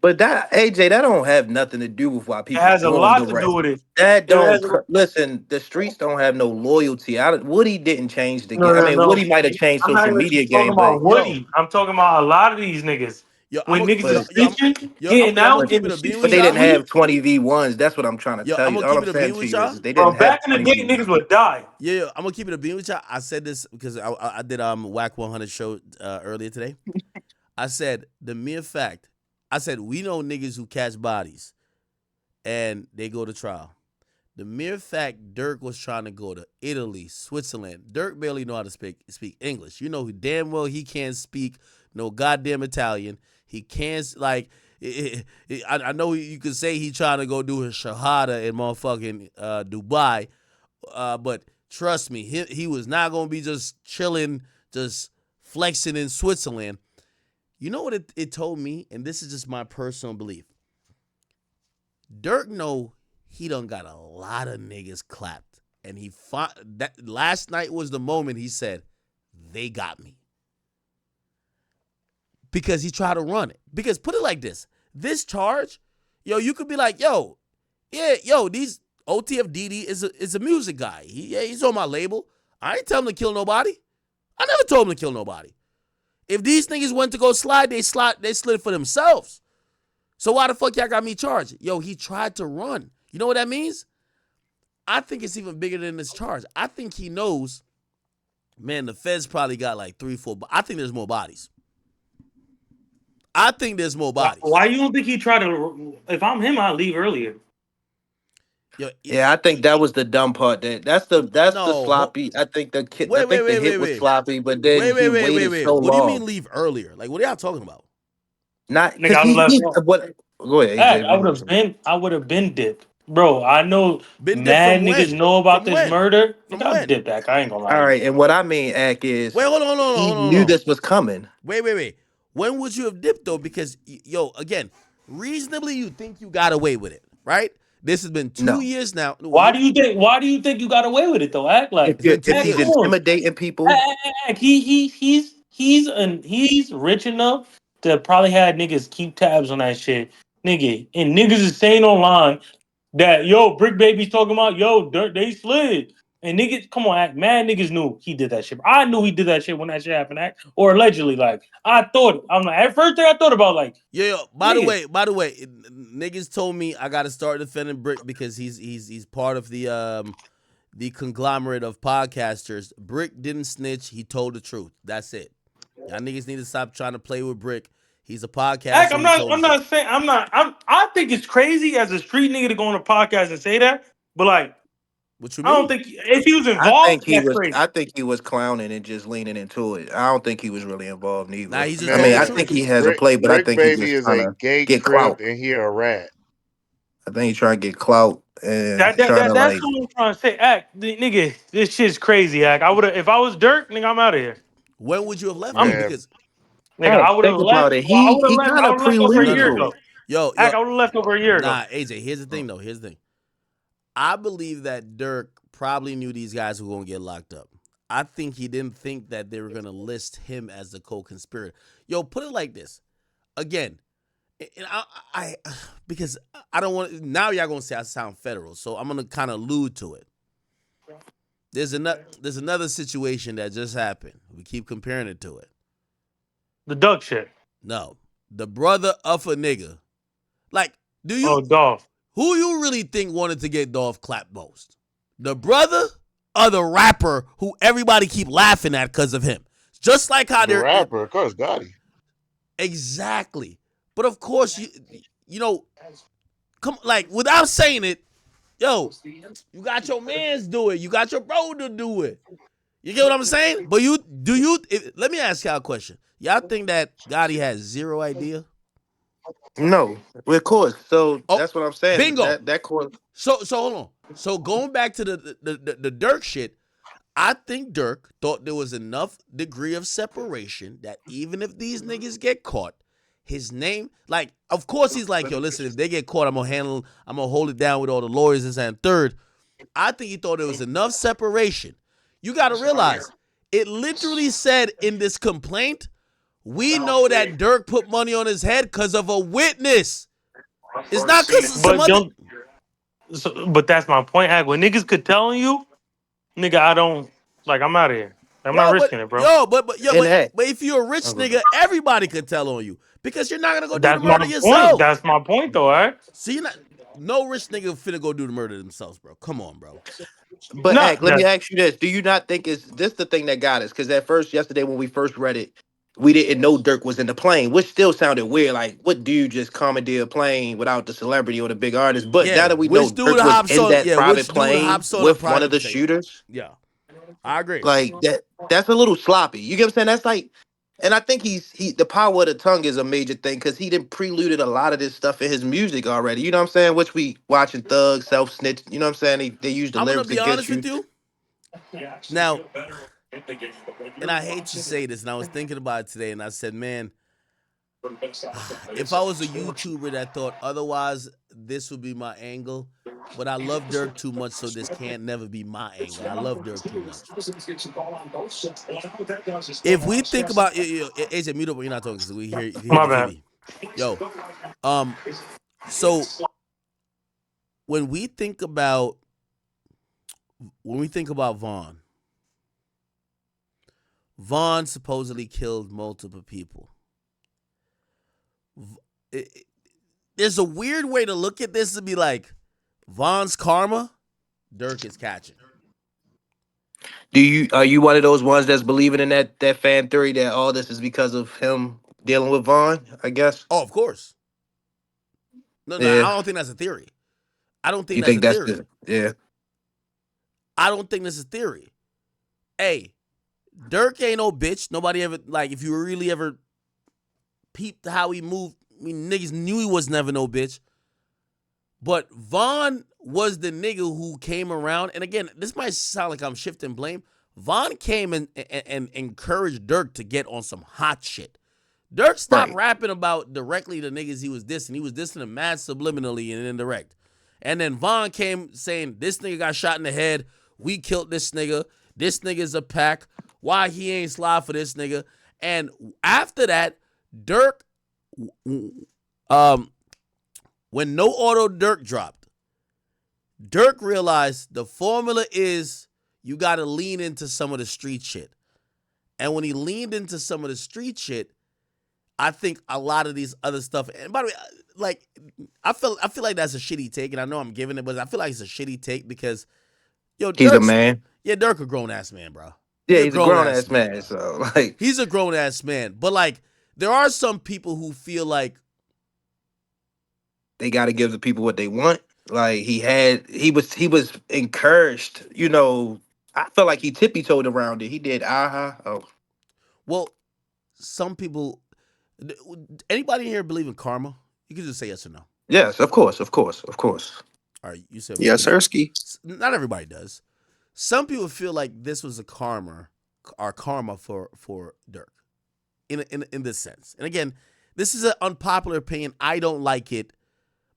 S16: But that AJ, that don't have nothing to do with why people.
S15: It has a lot
S16: the
S15: to
S16: rest.
S15: do with it.
S16: That don't
S15: It
S16: listen. The streets don't have no loyalty. Woody didn't change the game.
S15: No,
S16: I mean,
S15: no.
S16: Woody might have changed
S15: I'm not
S16: social
S15: even
S16: media
S15: talking
S16: game,
S15: about
S16: but
S15: Woody. I'm talking about a lot of these niggas. When niggas is snitching, getting out in the streets.
S16: but they didn't have 20v1s. That's what I'm trying to tell you. All I'm saying to you is they didn't have.
S15: Back in the day, niggas would die.
S2: Yeah, I'm gonna keep it a beam with y'all. I said this because I did Whack 100 show earlier today. I said the mere fact. I said we know niggas who catch bodies, and they go to trial. The mere fact Durk was trying to go to Italy, Switzerland. Durk barely know how to speak English. You know damn well he can't speak no goddamn Italian. He can't I know you could say he trying to go do his shahada in motherfucking Dubai, but trust me, he was not gonna be just chilling, just flexing in Switzerland. You know what it told me, and this is just my personal belief. Durk know he done got a lot of niggas clapped, and that last night was the moment he said, "They got me." Because he tried to run it. Because put it like this charge, you could be like, these OTFDD is a music guy. He's on my label. I ain't telling him to kill nobody. I never told him to kill nobody. If these niggas went to go slide, they slid for themselves. So why the fuck y'all got me charged? He tried to run. You know what that means? I think it's even bigger than this charge. I think he knows, man, the feds probably got like 3, 4, I think there's more bodies. I think there's more bodies.
S15: Why you don't think he tried to? If I'm him, I'd leave earlier.
S16: Yeah, I think that was the dumb part. That's the sloppy. I think the hit was sloppy, but then he waited so long.
S2: What do you mean leave earlier? Like, what are y'all talking about?
S16: Not
S15: what?
S16: Go ahead. AJ.
S15: I would have been dipped, bro. I know
S2: been
S15: mad niggas know about this murder.
S2: I
S15: dipped back. I ain't gonna lie.
S16: All right, and what I mean, Ak, is
S2: hold on.
S16: He knew this was coming.
S2: Wait. When would you have dipped though? Because again, reasonably, you think you got away with it, right? This has been 2 years now.
S15: Why do you think you got away with it though? Act like
S16: if he's intimidating people.
S15: He's rich enough to probably had niggas keep tabs on that shit, nigga. And niggas is saying online that Brick Baby's talking about Durk, they slid. And niggas, come on, Act. Mad niggas knew he did that shit. I knew he did that shit when that shit happened, Act. Or allegedly, like I thought. I'm like, at first thing I thought about, like,
S2: By the way, niggas told me I got to start defending Brick because he's part of the conglomerate of podcasters. Brick didn't snitch. He told the truth. That's it. Y'all niggas need to stop trying to play with Brick. He's a podcaster.
S15: Act, I think it's crazy as a street nigga to go on a podcast and say that, but like,
S2: What you
S15: I don't
S2: mean?
S15: think if he was
S16: I
S15: involved,
S16: think he
S15: that's
S16: was.
S15: crazy.
S16: I think he was clowning and just leaning into it. I don't think he was really involved
S2: Nah,
S16: neither.
S2: he's just
S16: I mean,
S2: telling the
S16: I
S17: Man,
S2: truth.
S16: think he has a
S17: Brick,
S16: play, but I
S17: Brick
S16: think he
S17: Baby
S16: just
S17: is
S16: trying
S17: a
S16: to
S17: gay
S16: get
S17: crip
S16: clout.
S17: and he a rat.
S16: I think he's trying to get clout and trying to
S15: That's
S16: like.
S15: what I'm trying to say. Act, nigga, this shit's crazy. Act, I would have if I was Dirk, nigga, I'm out of here.
S2: When would you have left though?
S15: I'm
S17: Man,
S2: Because
S15: nigga, I
S16: Act,
S15: would have
S16: think
S15: left.
S16: about it.
S15: Well, I would have
S16: He
S15: left.
S16: kind
S15: I
S16: of
S15: would have left over a
S16: preluded
S2: no,
S15: year
S2: no.
S16: to
S15: ago.
S16: it.
S2: Yo,
S15: Act, I would have left over a year ago.
S2: nah, AJ. Here's the thing though. Here's the thing. I believe that Dirk probably knew these guys were gonna get locked up. I think he didn't think that they were gonna list him as the co-conspirator. Yo, put it like this. Again, and I because I don't want now y'all gonna say I sound federal, so I'm gonna kind of allude to it. There's another situation that just happened. We keep comparing it to it.
S15: The Doug shit.
S2: No, the brother of a nigga. Like,
S15: Oh, Dolph.
S2: who you really think wanted to get Dolph clapped most? The brother or the rapper who everybody keep laughing at because of him? Just like how
S17: the rapper, of course, Gotti.
S2: Exactly. But of course, you know, come like without saying it, yo, you got your mans do it. You got your bro to do it. You get what I'm saying? But let me ask y'all a question. Y'all think that Gotti has zero idea?
S16: No, of course. So
S2: Oh,
S16: that's what I'm saying.
S2: bingo.
S16: That course.
S2: So hold on. So going back to the Dirk shit, I think Dirk thought there was enough degree of separation that even if these niggas get caught, his name, like, of course he's like, yo, listen, if they get caught, I'm gonna hold it down with all the lawyers, this and third. I think he thought there was enough separation. You gotta realize, it literally said in this complaint, we know that Dirk put money on his head because of a witness. It's not because of some other.
S15: But that's my point. Act, when niggas could tell you, nigga, I don't like. I'm out of here. I'm not risking it, bro.
S2: But if you're a rich nigga, everybody could tell on you because you're not gonna go do the
S15: That's
S2: murder
S15: my
S2: yourself.
S15: point. That's my point, though. All right.
S2: See, no rich nigga finna go do the murder themselves, bro. Come on, bro.
S16: But Ack, let me ask you this: do you not think is this the thing that got us? Because at first, yesterday when we first read it, we didn't know Dirk was in the plane, which still sounded weird. Like, what dude just commandeer a plane without the celebrity or the big artist? But now that we know Dirk was in that private plane with one of the shooters,
S2: yeah, I agree.
S16: like that's a little sloppy. You get what I'm saying? That's like, and I think the power of the tongue is a major thing because he didn't preluded a lot of this stuff in his music already. You know what I'm saying? Which we watching Thug, Self Snitch. You know what I'm saying? They use the
S2: I'm gonna
S16: lyrics
S2: be
S16: against
S2: honest with you. Now, and I hate to say this, and I was thinking about it today, and I said, man, if I was a YouTuber that thought otherwise, this would be my angle. But I love Dirk too much, so this can't never be my angle. I love Dirk too much. If we think about AJ, mute up when you're not talking, because we hear
S15: My
S2: the
S15: bad.
S2: TV. Yo, so when we think about Vaughn supposedly killed multiple people. There's a weird way to look at this to be like, Vaughn's karma, Dirk is catching.
S16: Are you one of those ones that's believing in that fan theory that all this is because of him dealing with Vaughn? I guess.
S2: Oh, of course. No,
S16: Yeah.
S2: I don't think that's a theory. I don't think
S16: You
S2: that's
S16: think
S2: a
S16: that's
S2: theory.
S16: yeah.
S2: I don't think that's a theory. Hey, Dirk ain't no bitch. Nobody ever, like, if you really ever peeped how he moved, I mean, niggas knew he was never no bitch. But Vaughn was the nigga who came around. And again, this might sound like I'm shifting blame. Vaughn came and encouraged Dirk to get on some hot shit. Dirk stopped rapping about directly the niggas he was dissing. He was dissing them mad subliminally and indirect. And then Vaughn came saying, this nigga got shot in the head. We killed this nigga. This nigga's a pack. Why he ain't slide for this nigga? And after that, Dirk, when No Auto Dirk dropped, Dirk realized the formula is you got to lean into some of the street shit. And when he leaned into some of the street shit, I think a lot of these other stuff, and by the way, like, I feel like that's a shitty take, and I know I'm giving it, but I feel like it's a shitty take because, yo,
S16: He's a man.
S2: Yeah, Dirk a grown-ass man, bro.
S16: Yeah, he's a grown-ass man, so, like...
S2: He's a grown-ass man, but, like, there are some people who feel like...
S16: They got to give the people what they want? Like he was encouraged. You know, I felt like he tippy toed around it. He did. Oh,
S2: Well, some people. Anybody here believe in karma? You can just say yes or no.
S16: yes, of course, of course, of course.
S2: All right, you said
S18: Yes, Sirski.
S2: not everybody does. Some people feel like this was a karma for Durk in this sense. And again, this is an unpopular opinion. I don't like it,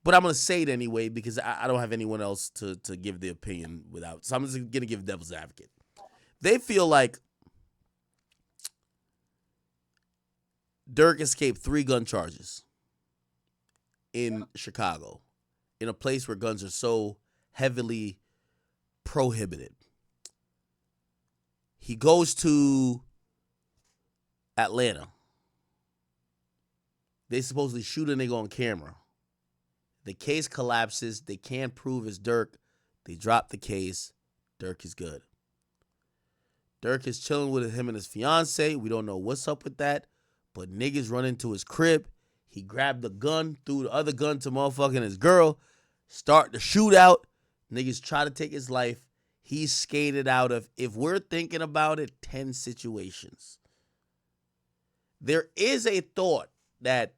S2: but I'm gonna say it anyway because I don't have anyone else to give the opinion without. So I'm just gonna give devil's advocate. They feel like Durk escaped 3 gun charges in Chicago, in a place where guns are so heavily prohibited. He goes to Atlanta. They supposedly shoot a nigga on camera. The case collapses. They can't prove it's Durk. They drop the case. Durk is good. Durk is chilling with him and his fiance. We don't know what's up with that. But niggas run into his crib. He grabbed the gun, threw the other gun to motherfucking his girl. Start the shootout. Niggas try to take his life. He skated out of, if we're thinking about it, 10 situations. There is a thought that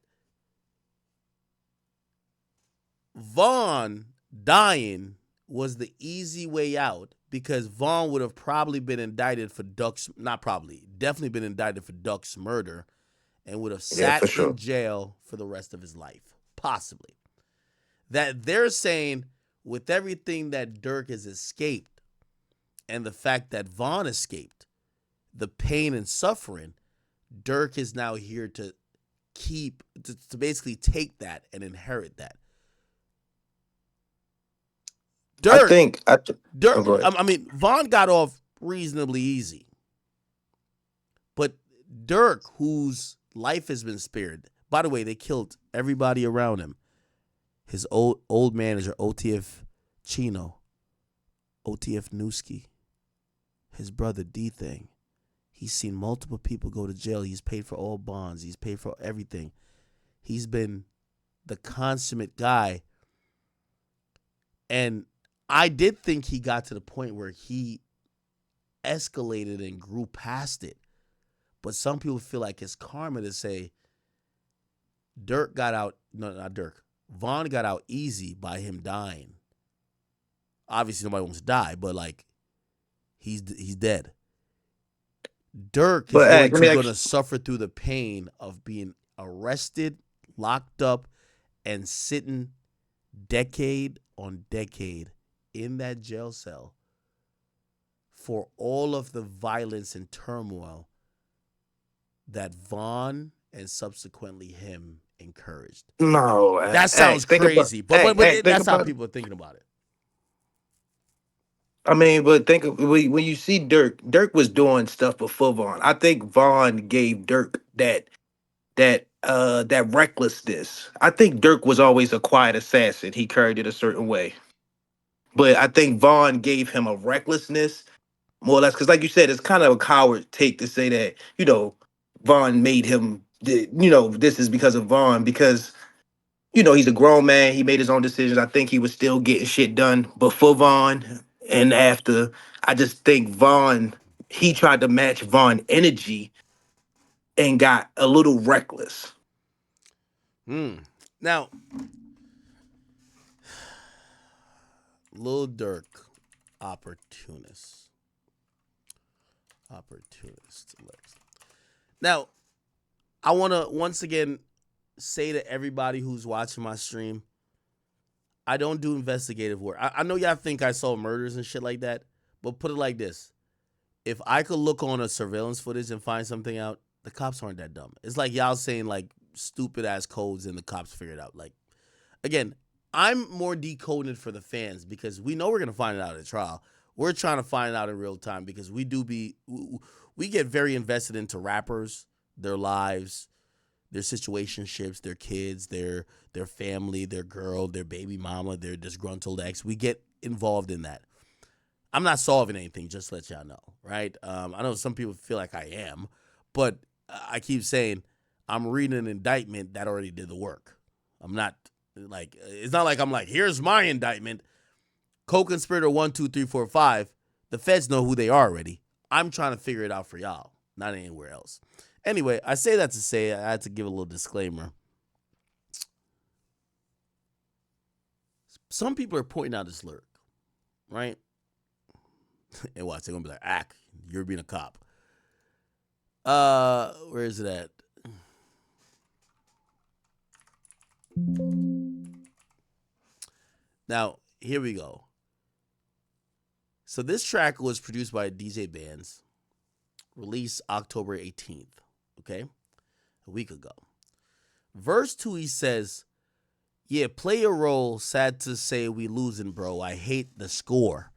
S2: Vaughn dying was the easy way out because Vaughn would have probably been indicted for definitely been indicted for Duck's murder and would have sat in jail for the rest of his life, possibly. That they're saying with everything that Durk has escaped and the fact that Vaughn escaped, the pain and suffering, Durk is now here to to basically take that and inherit that. Vaughn got off reasonably easy. But Durk, whose life has been spared, by the way, they killed everybody around him. His old manager, OTF Chino, OTF Newski, his brother D-Thing. He's seen multiple people go to jail. He's paid for all bonds. He's paid for everything. He's been the consummate guy. And I did think he got to the point where he escalated and grew past it. But some people feel like it's karma to say Durk got out. No, not Durk. Vaughn got out easy by him dying. Obviously, nobody wants to die, but like, he's dead. Durk is going to suffer through the pain of being arrested, locked up, and sitting decade on decade in that jail cell for all of the violence and turmoil that Vaughn and subsequently him encouraged.
S16: No,
S2: that sounds crazy, but that's how people are thinking about it.
S16: I mean, but think of when you see Durk was doing stuff before Vaughn. I think Vaughn gave Durk that recklessness. I think Durk was always a quiet assassin. He carried it a certain way. But I think Vaughn gave him a recklessness, more or less, because like you said, it's kind of a coward take to say that, Vaughn made him, this is because of Vaughn, because, he's a grown man. He made his own decisions. I think he was still getting shit done before Vaughn and after. I just think Vaughn, he tried to match Vaughn energy and got a little reckless.
S2: Now, Lil Durk, opportunist. Now, I want to once again say to everybody who's watching my stream, I don't do investigative work. I know y'all think I saw murders and shit like that, but put it like this. If I could look on a surveillance footage and find something out, the cops aren't that dumb. It's like y'all saying like stupid ass codes and the cops figure it out. Like, again, I'm more decoding for the fans because we know we're going to find it out at trial. We're trying to find it out in real time because we get very invested into rappers, their lives, their situationships, their kids, their family, their girl, their baby mama, their disgruntled ex. We get involved in that. I'm not solving anything, just to let y'all know, right? I know some people feel like I am, but I keep saying I'm reading an indictment that already did the work. I'm not Like, it's not like I'm like, here's my indictment. Co-conspirator 1, 2, 3, 4, 5. The feds know who they are already. I'm trying to figure it out for y'all, not anywhere else. Anyway, I say that to say I had to give a little disclaimer. Some people are pointing out this lyric, right? And watch, they're gonna be like, you're being a cop. Where is it at? Now, here we go. So this track was produced by DJ Bands, released October 18th, okay? A week ago. Verse 2, he says, yeah, play a role, sad to say we losing, bro. I hate the score.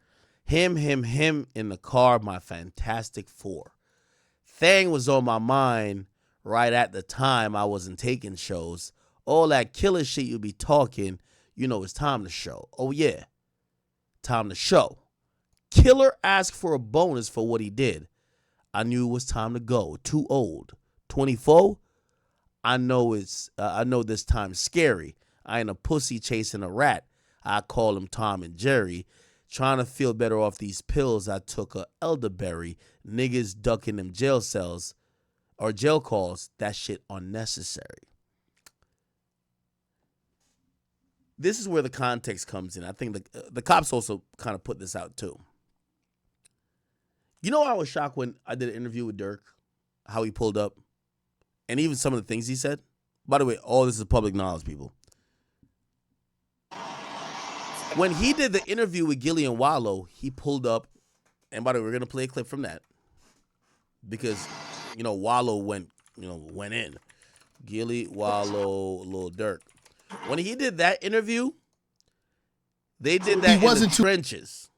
S2: Him in the car, my Fantastic Four. Thang was on my mind right at the time I wasn't taking shows. All that killer shit you be talking, you know it's time to show. Oh yeah, time to show. Killer asked for a bonus for what he did. I knew it was time to go. Too old. 24? I know this time's scary. I ain't a pussy chasing a rat. I call him Tom and Jerry. Trying to feel better off these pills I took a elderberry. Niggas ducking them jail cells or jail calls. That shit unnecessary. This is where the context comes in. I think the cops also kind of put this out too. You know, I was shocked when I did an interview with Durk, how he pulled up, and even some of the things he said. By the way, all this is public knowledge, people. When he did the interview with Gilly and Wallow, he pulled up, and by the way, we're gonna play a clip from that because Wallow went in. Gilly, Wallow, Lil Durk. When he did that interview, they did that in the trenches.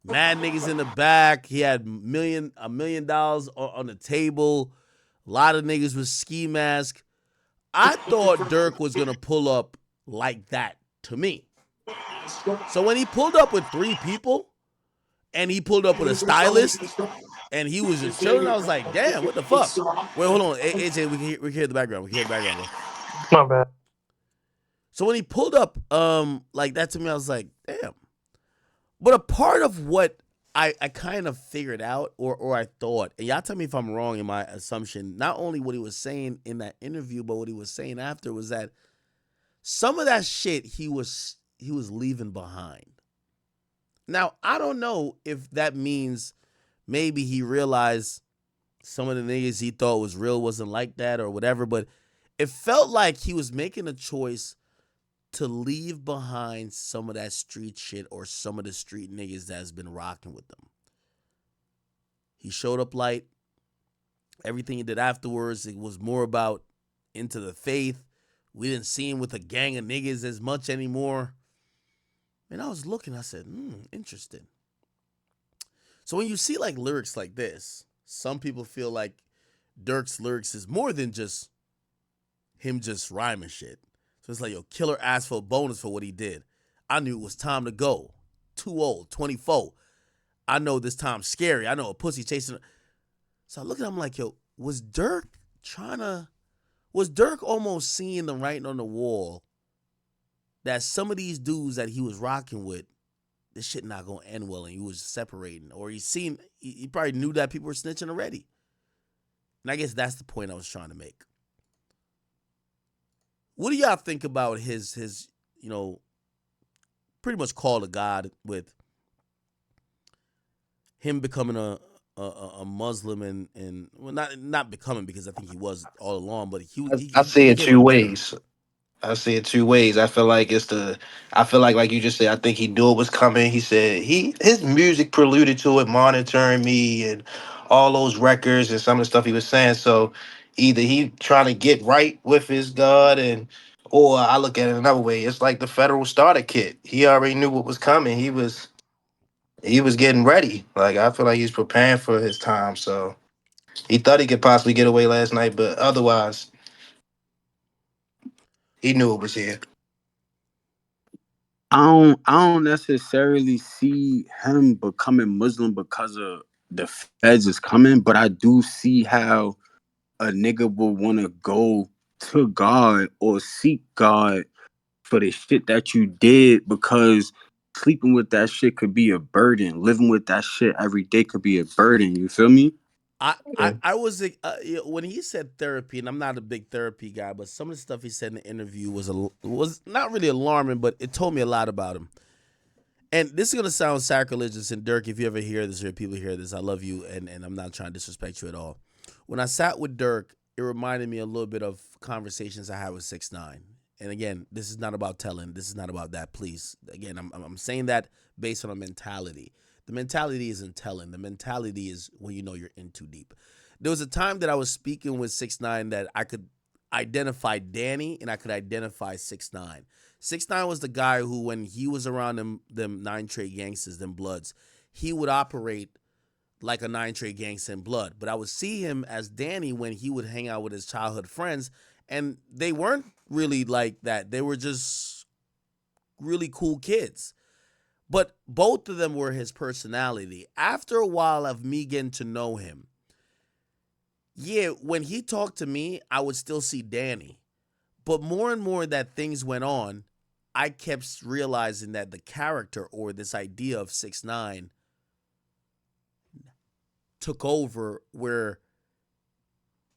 S2: Mad niggas in the back. He had $1 million on the table. A lot of niggas with ski mask. I thought Durk was gonna pull up like that to me. So when he pulled up with 3 people, and he pulled up with a stylist, and he was just chilling, I was like, damn, what the fuck? Wait, hold on. AJ, we can hear the background. We can hear the background, bro.
S15: My bad.
S2: So when he pulled up like that to me, I was like, damn. But a part of what I kind of figured out or I thought, and y'all tell me if I'm wrong in my assumption, not only what he was saying in that interview, but what he was saying after was that some of that shit he was leaving behind. Now, I don't know if that means maybe he realized some of the niggas he thought was real wasn't like that or whatever, but it felt like he was making a choice to leave behind some of that street shit or some of the street niggas that's been rocking with them. He showed up light. Everything he did afterwards, it was more about into the faith. We didn't see him with a gang of niggas as much anymore. And I was looking, I said, interesting. So when you see like lyrics like this, some people feel like Durk's lyrics is more than just him just rhyming shit. So it's like, yo, Killer asked for a bonus for what he did. I knew it was time to go. Too old, 24. I know this time's scary. I know a pussy chasing. So I look at him like, yo, was Durk almost seeing the writing on the wall that some of these dudes that he was rocking with, this shit not gonna end well, and he was separating, or he probably knew that people were snitching already. And I guess that's the point I was trying to make. What do y'all think about his pretty much call to God with him becoming a Muslim and well, not becoming, because I think he was all along, but
S16: I see it two ways. I see it two ways. I feel like like you just said, I think he knew it was coming. He said his music preluded to it, monitoring me and all those records and some of the stuff he was saying. So either he trying to get right with his God, or I look at it another way. It's like the federal starter kit. He already knew what was coming. He was getting ready. Like, I feel like he's preparing for his time. So he thought he could possibly get away last night, but otherwise he knew it was here.
S18: I don't necessarily see him becoming Muslim because of the feds is coming, but I do see how a nigga will want to go to God or seek God for the shit that you did, because sleeping with that shit could be a burden. Living with that shit every day could be a burden. You feel me?
S2: I was when he said therapy, and I'm not a big therapy guy, but some of the stuff he said in the interview was not really alarming, but it told me a lot about him. And this is gonna sound sacrilegious, and Durk, if you ever hear this or people hear this, I love you, and I'm not trying to disrespect you at all. When I sat with Durk, it reminded me a little bit of conversations I had with 6ix9ine. And again, this is not about telling. This is not about that. Please, again, I'm saying that based on a mentality. The mentality isn't telling. The mentality is when you know you're in too deep. There was a time that I was speaking with 6ix9ine that I could identify Danny and I could identify 6ix9ine. 6ix9ine was the guy who, when he was around them 9 Trey gangsters, them Bloods, he would operate like a 9 Trey gangster in Blood. But I would see him as Danny when he would hang out with his childhood friends, and they weren't really like that. They were just really cool kids. But both of them were his personality. After a while of me getting to know him, yeah, when he talked to me, I would still see Danny. But more and more that things went on, I kept realizing that the character or this idea of 6ix9ine took over, where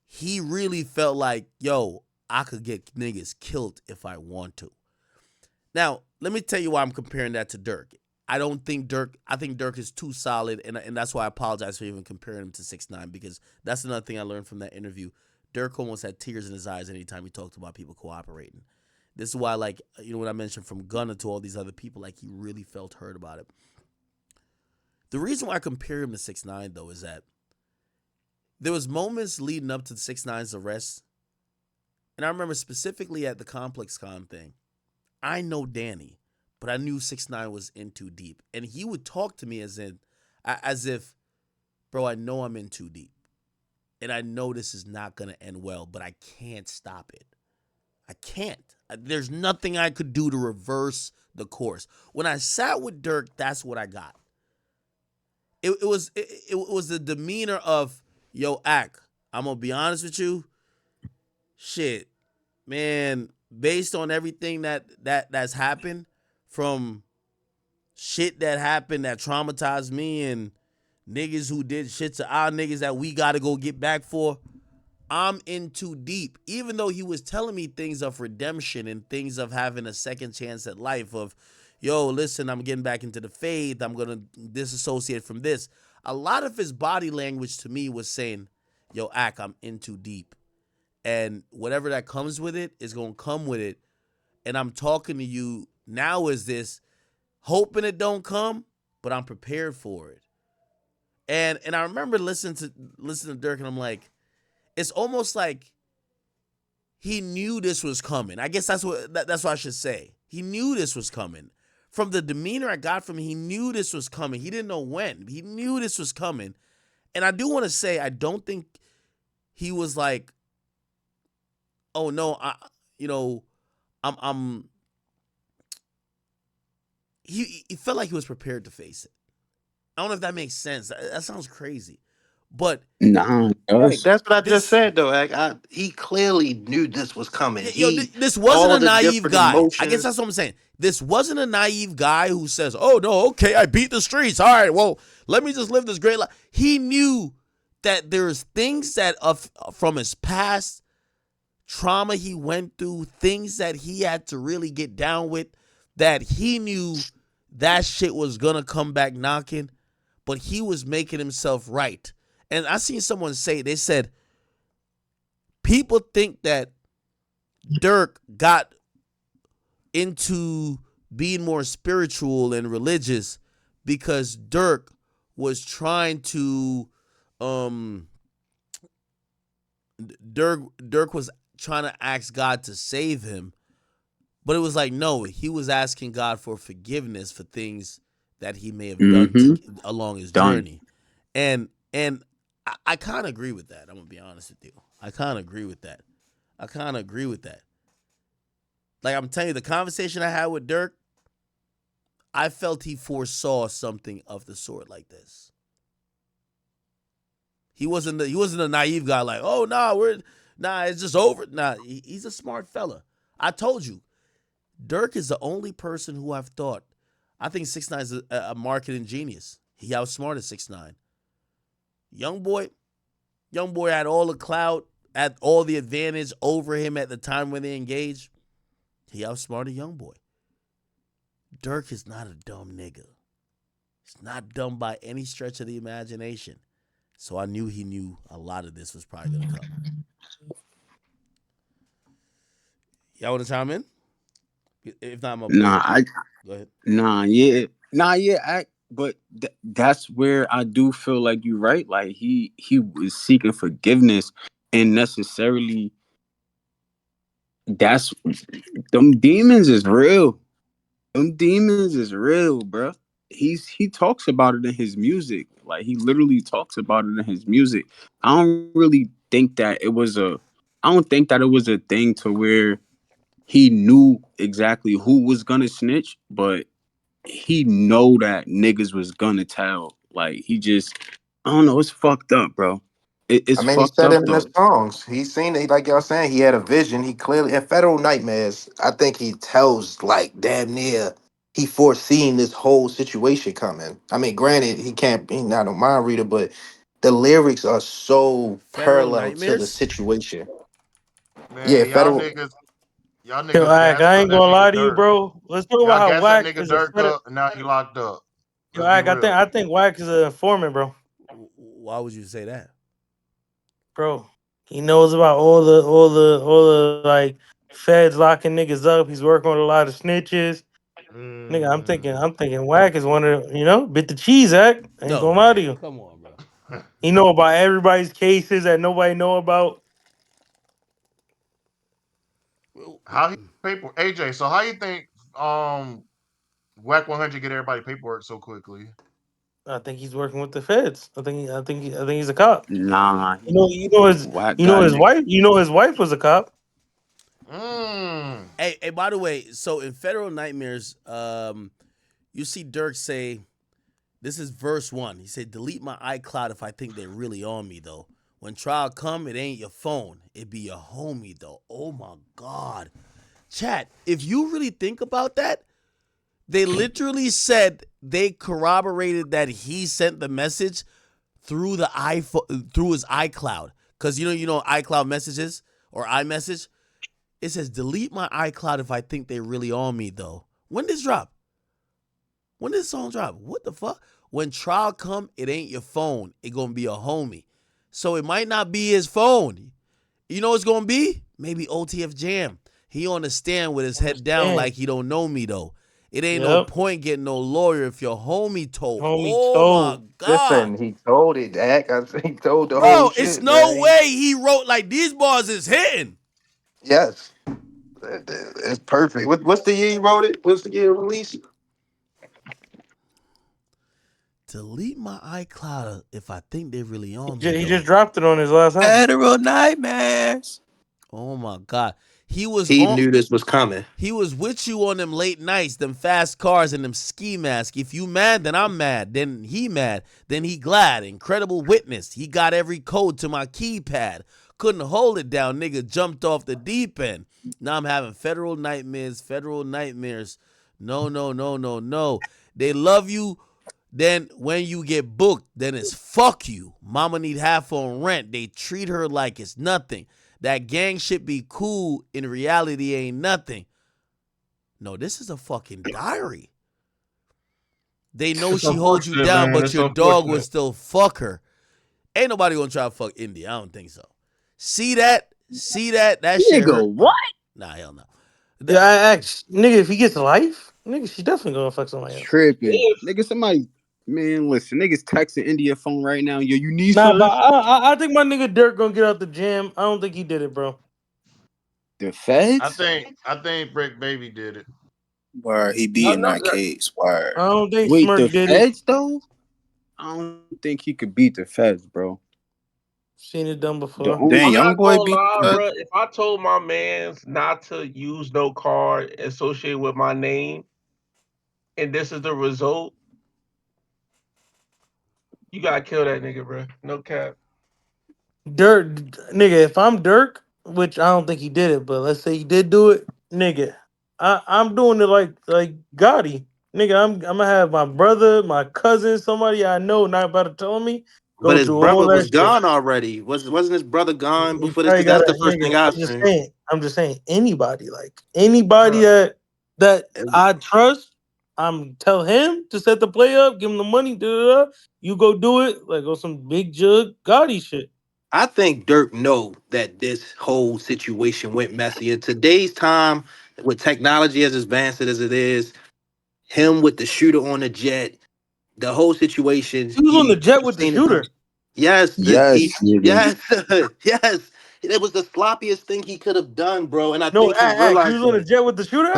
S2: he really felt like, yo, I could get niggas killed if I want to. Now, let me tell you why I'm comparing that to Durk. I think Durk is too solid, and that's why I apologize for even comparing him to 6ix9ine, because that's another thing I learned from that interview. Durk almost had tears in his eyes anytime he talked about people cooperating. This is why, like, when I mentioned from Gunna to all these other people, like, he really felt hurt about it. The reason why I compare him to 6ix9ine, though, is that there was moments leading up to 6ix9ine's arrest, and I remember specifically at the Complex Con thing, I know Danny, but I knew 6ix9ine was in too deep. And he would talk to me as if, bro, I know I'm in too deep. And I know this is not going to end well, but I can't stop it. I can't. There's nothing I could do to reverse the course. When I sat with Durk, that's what I got. It was the demeanor of, yo, Ak, I'm going to be honest with you. Shit, man, based on everything that's happened, from shit that happened that traumatized me and niggas who did shit to our niggas that we got to go get back for, I'm in too deep. Even though he was telling me things of redemption and things of having a second chance at life, of, yo, listen, I'm getting back into the faith, I'm going to disassociate from this. A lot of his body language to me was saying, yo, Ak, I'm in too deep. And whatever that comes with it is going to come with it. And I'm talking to you now as this, hoping it don't come, but I'm prepared for it. And I remember listening to Durk, and I'm like, it's almost like he knew this was coming. I guess that's what I should say. He knew this was coming. From the demeanor I got from him, he knew this was coming. He didn't know when. He knew this was coming. And I do want to say, I don't think he was like, oh no, he felt like he was prepared to face it. I don't know if that makes sense. That sounds crazy. But
S18: Nah,
S16: right, that's what I just said though. He clearly knew this was coming.
S2: This wasn't
S16: all
S2: a
S16: the
S2: naive
S16: different
S2: guy.
S16: emotions.
S2: I guess that's what I'm saying. This wasn't a naive guy who says, oh no, okay, I beat the streets. All right, well, let me just live this great life. He knew that there's things that from his past, trauma he went through, things that he had to really get down with, that he knew that shit was gonna come back knocking, but he was making himself right. And I seen someone say, they said, people think that Durk got into being more spiritual and religious because Durk was trying to, Durk was trying to ask God to save him. But it was like, no, he was asking God for forgiveness for things that he may have done along his journey. And I kind of agree with that. I'm going to be honest with you. I kind of agree with that. Like, I'm telling you, the conversation I had with Durk, I felt he foresaw something of the sort like this. He wasn't a naive guy like, oh, it's just over. Nah, he's a smart fella. I told you. Dirk is the only person who I've thought. I think 6ix9ine is a marketing genius. He outsmarted 6ix9ine. Young boy had all the clout, had all the advantage over him at the time when they engaged. He outsmarted Young boy. Dirk is not a dumb nigga. He's not dumb by any stretch of the imagination. So I knew he knew a lot of this was probably gonna come. Y'all want to chime in? If not, I'm gonna play. Go ahead.
S18: But that's where I do feel like you're right. Like he was seeking forgiveness, and necessarily that's them demons is real. Them demons is real, bro. He talks about it in his music. Like he literally talks about it in his music. I don't really think that it was a. I don't think that it was a thing to where he knew exactly who was gonna snitch, but he know that niggas was gonna tell. Like he just, I don't know. It's fucked up, bro. It's
S16: I mean, he
S18: fucked
S16: said
S18: up
S16: it in
S18: though.
S16: his songs. He's seen it, like y'all saying. He had a vision. He clearly in Federal Nightmares. I think he tells like damn near he foreseen this whole situation coming. I mean, granted, he can't. He's not a mind reader, but the lyrics are so
S2: Federal
S16: parallel to the
S2: Nightmares?
S16: situation. Yeah,
S17: Man,
S16: Federal.
S15: Yo,
S17: y'all niggas
S15: Ak,
S17: gassed
S15: I
S17: up
S15: ain't
S17: that
S15: gonna
S17: nigga
S15: lie to you,
S17: Dirk.
S15: bro. Let's talk about
S17: Y'all
S15: how
S17: gassed that
S15: Wack
S17: nigga
S15: is a
S17: Dirk
S15: fed.
S17: up, and now he locked up.
S15: Yo,
S17: Let's be
S15: Ak,
S17: real.
S15: I think Wack is an informant, bro.
S2: Why would you say that?
S15: Bro, he knows about all the like feds locking niggas up. He's working with a lot of snitches. Nigga, I'm thinking Wack is one of bit the cheese act. I ain't
S2: No,
S15: gonna lie to
S2: man.
S15: you.
S2: Come on, bro.
S15: He know about everybody's cases that nobody know about.
S17: How he paper AJ? So how you think Whack 100 get everybody paperwork so quickly?
S15: I think he's working with the feds. I think he's a cop.
S18: Nah, Wack
S15: You know
S18: got
S15: his
S18: niggas.
S15: wife. You know his wife was a cop.
S2: Hey, by the way, so in Federal Nightmares, you see Dirk say, this is verse 1. He said, delete my iCloud if I think they're really on me, though. When trial come, it ain't your phone. It be your homie, though. Oh, my God. Chat, if you really think about that, they literally said they corroborated that he sent the message through the iPhone, through his iCloud. Because you know iCloud messages or iMessage? It says, delete my iCloud if I think they really on me, though. When did this drop? When did this song drop? What the fuck? When trial come, it ain't your phone. It gonna be a homie. So it might not be his phone. You know what's gonna be? Maybe OTF Jam. He on the stand with his head down like he don't know me, though. It ain't no
S15: Yep.
S2: point getting no lawyer if your homie told.
S15: Homie
S2: Oh my
S15: told.
S2: God.
S16: Listen, he told it, Dak. He told the whole
S2: Bro, it's
S16: shit,
S2: no
S16: man.
S2: way he wrote like these bars is hitting.
S16: Yes, it's perfect. What's the year he wrote it? What's the year release?
S2: Delete my iCloud if I think they really on me,
S15: He
S2: though.
S15: just dropped it on his last album.
S16: Federal Nightmares.
S2: Oh my God. He was
S16: He
S2: on
S16: knew this was coming.
S2: He was with you on them late nights, them fast cars, and them ski masks. If you mad, then I'm mad. Then he mad. Then he glad. Incredible witness. He got every code to my keypad. Couldn't hold it down. Nigga jumped off the deep end. Now I'm having federal nightmares. Federal nightmares. No, no, no, no, no. They love you. Then when you get booked, then it's fuck you. Mama need half on rent. They treat her like it's nothing. That gang shit be cool. In reality, ain't nothing. No, this is a fucking diary. They know
S17: It's
S2: she holds you
S17: unfortunate,
S2: down,
S17: man.
S2: but
S17: It's
S2: your dog will
S17: unfortunate.
S2: still fuck her. Ain't nobody gonna try to fuck India. I don't think so. See that? See that? That shit hurt.
S18: Nigga, what?
S2: Nah, hell no.
S15: Yeah, I asked, nigga, if he gets life, nigga, she definitely gonna fuck somebody else.
S18: Tripping. Nigga, somebody, man, listen, niggas texting India phone right now. Yo, you need
S15: Nah, but
S18: some?
S15: I think my nigga Dirk gonna get out the gym. I don't think he did it, bro.
S18: The
S17: I
S18: feds?
S17: think I think Brick Baby did it.
S19: Where he be in that case. Where?
S15: I don't think
S18: Wait, the
S15: Smirk did it.
S18: feds though? I don't think he could beat the feds, bro.
S15: Seen it done
S18: The
S15: before.
S18: only
S19: Damn,
S20: I'm
S19: young
S20: not
S19: boy
S20: gonna
S19: beat
S20: lie,
S19: the feds.
S20: bro. If I told my mans not to use no card associated with my name, and this is the result, you gotta kill that nigga, bro. No cap.
S15: Dirk, nigga, if I'm Dirk, which I don't think he did it, but let's say he did do it, nigga. I'm doing it like Gotti. Nigga, I'm gonna have my brother, my cousin, somebody I know not about to tell me,
S16: But
S15: go
S16: his
S15: do all
S16: brother
S15: that
S16: was
S15: shit.
S16: gone already. Wasn't his brother gone
S15: He
S16: before this?
S15: probably
S16: Because
S15: got
S16: that's
S15: a
S16: the first
S15: nigga.
S16: thing I
S15: I'm just
S16: seen.
S15: saying. I'm just saying. Anybody, like anybody that I trust, I'm tell him to set the play up, give him the money. Da, da, da, you go do it like on some big jug Gotti shit.
S16: I think Dirk know that this whole situation went messy. In today's time, with technology as advanced as it is, him with the shooter on the jet, the whole situation.
S15: He was on the jet with the
S16: Seen it
S15: shooter.
S16: Yes,
S18: Yes, nigga.
S16: yes, yes. It was the sloppiest thing he could have done, bro. And I
S15: No,
S16: think he
S15: he
S16: realized
S15: was on the
S16: that.
S15: jet with the shooter.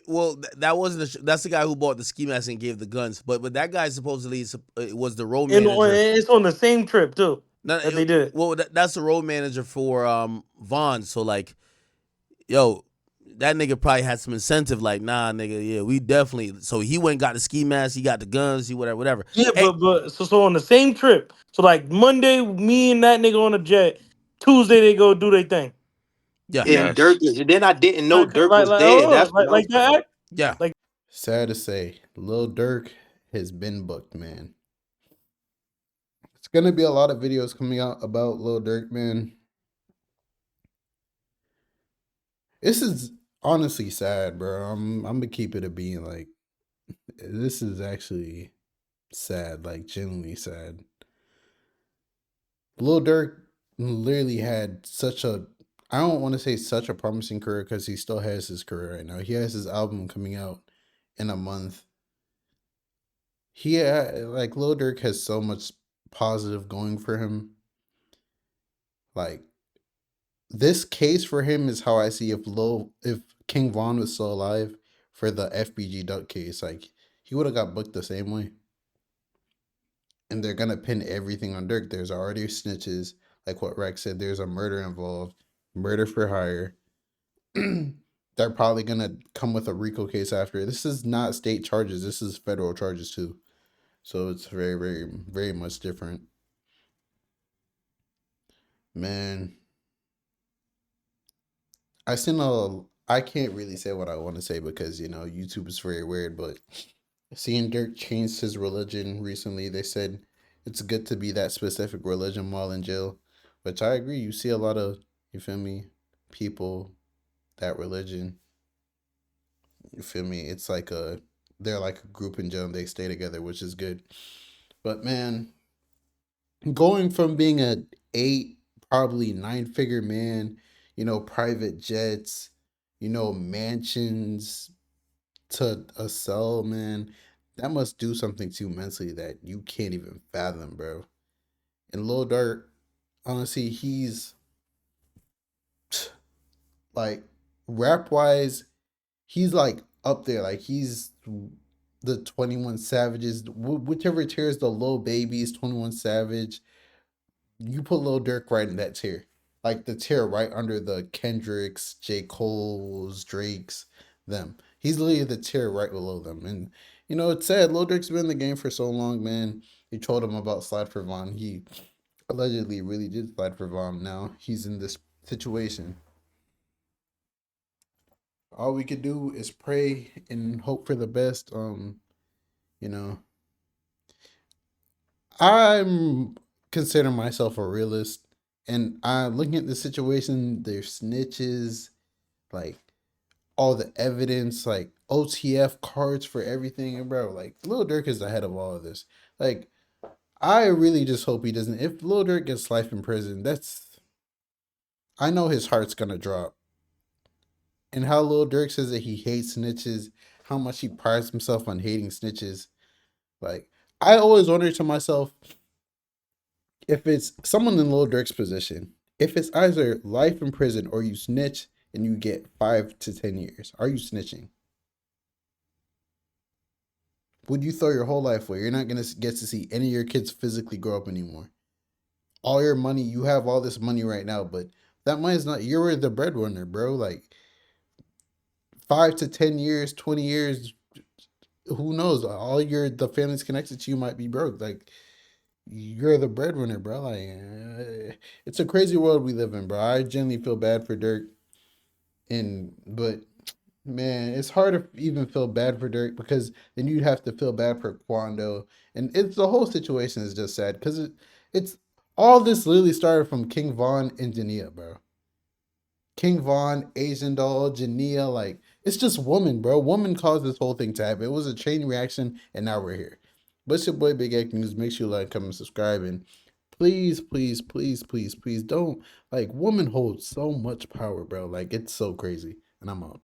S2: Well, that wasn't that was the guy who bought the ski mask and gave the guns. But that guy supposedly was the road
S15: And
S2: manager.
S15: it's on the same trip too
S2: No,
S15: that they did.
S2: well, that's the road manager for Vaughn. So like, yo, that nigga probably had some incentive. Like, nah, nigga, yeah, we definitely. So he went and got the ski mask. He got the guns. He whatever.
S15: Yeah,
S2: Hey,
S15: but so on the same trip. So like Monday, me and that nigga on a jet. Tuesday they go do their thing.
S2: Yeah.
S16: And Dirk, and then I didn't know Dirk was dead. That's what else.
S15: Like that.
S2: Yeah.
S15: Like
S21: Sad to say, Lil Durk has been booked, man. It's gonna be a lot of videos coming out about Lil Durk, man. This is honestly sad, bro. I'm gonna keep it a being like this is actually sad, like genuinely sad. Lil Durk literally had such a I don't want to say such a promising career because he still has his career right now. He has his album coming out in a month. Like Lil Durk has so much positive going for him. Like this case for him is how I see if King Von was still alive for the FBG Duck case, like he would have got booked the same way. And they're gonna pin everything on Dirk. There's already snitches, like what Rex said. There's a murder involved, murder for hire. They're probably gonna come with a RICO case after. This is not state charges. This is federal charges too. So it's very, very, very much different. Man, I can't really say what I want to say because YouTube is very weird, but seeing Dirk change his religion recently, they said it's good to be that specific religion while in jail, which I agree. You see a lot of, you feel me, people, that religion, you feel me? It's like they're like a group in jail and they stay together, which is good. But man, going from being a 8, probably 9-figure man, private jets, mansions to a cell, man, that must do something to you mentally that you can't even fathom, bro. And Lil Durk, honestly, he's like rap wise, he's like up there. Like he's the 21 Savages, whichever tier is the Lil Babies, 21 Savage. You put Lil Durk right in that tier. Like the tier right under the Kendricks, J. Cole's, Drake's, them. He's literally the tier right below them. And it's sad. Lil Durk's been in the game for so long, man. He told him about Slide for Von. He allegedly really did slide for Von. Now he's in this situation. All we could do is pray and hope for the best. You know, I'm considering myself a realist, and I'm looking at the situation. There's snitches, like all the evidence, like OTF cards for everything, and bro, like Lil Durk is ahead of all of this. Like, I really just hope he doesn't. If Lil Durk gets life in prison, I know his heart's gonna drop. And how Lil Durk says that he hates snitches, how much he prides himself on hating snitches. Like, I always wonder to myself, if it's someone in Lil Durk's position, if it's either life in prison or you snitch and you get 5 to 10 years, are you snitching? Would you throw your whole life away? You're not going to get to see any of your kids physically grow up anymore. All your money, you have all this money right now, but that money is not, you're the breadwinner, bro. Like 5 to 10 years, 20 years, who knows? The family's connected to you might be broke. Like, you're the breadwinner, bro. Like, it's a crazy world we live in, bro. I genuinely feel bad for Dirk, but Man, it's hard to even feel bad for Dirk because then you'd have to feel bad for Quando, and it's the whole situation is just sad because it's all this literally started from King Von and Jania, bro. King Von, Asian Doll, Jania, like it's just woman, bro. Woman caused this whole thing to happen. It was a chain reaction, and now we're here. But it's your boy Big X News. Make sure you like, comment, subscribe, and please, please, please, please, please don't like woman holds so much power, bro. Like it's so crazy. And I'm out.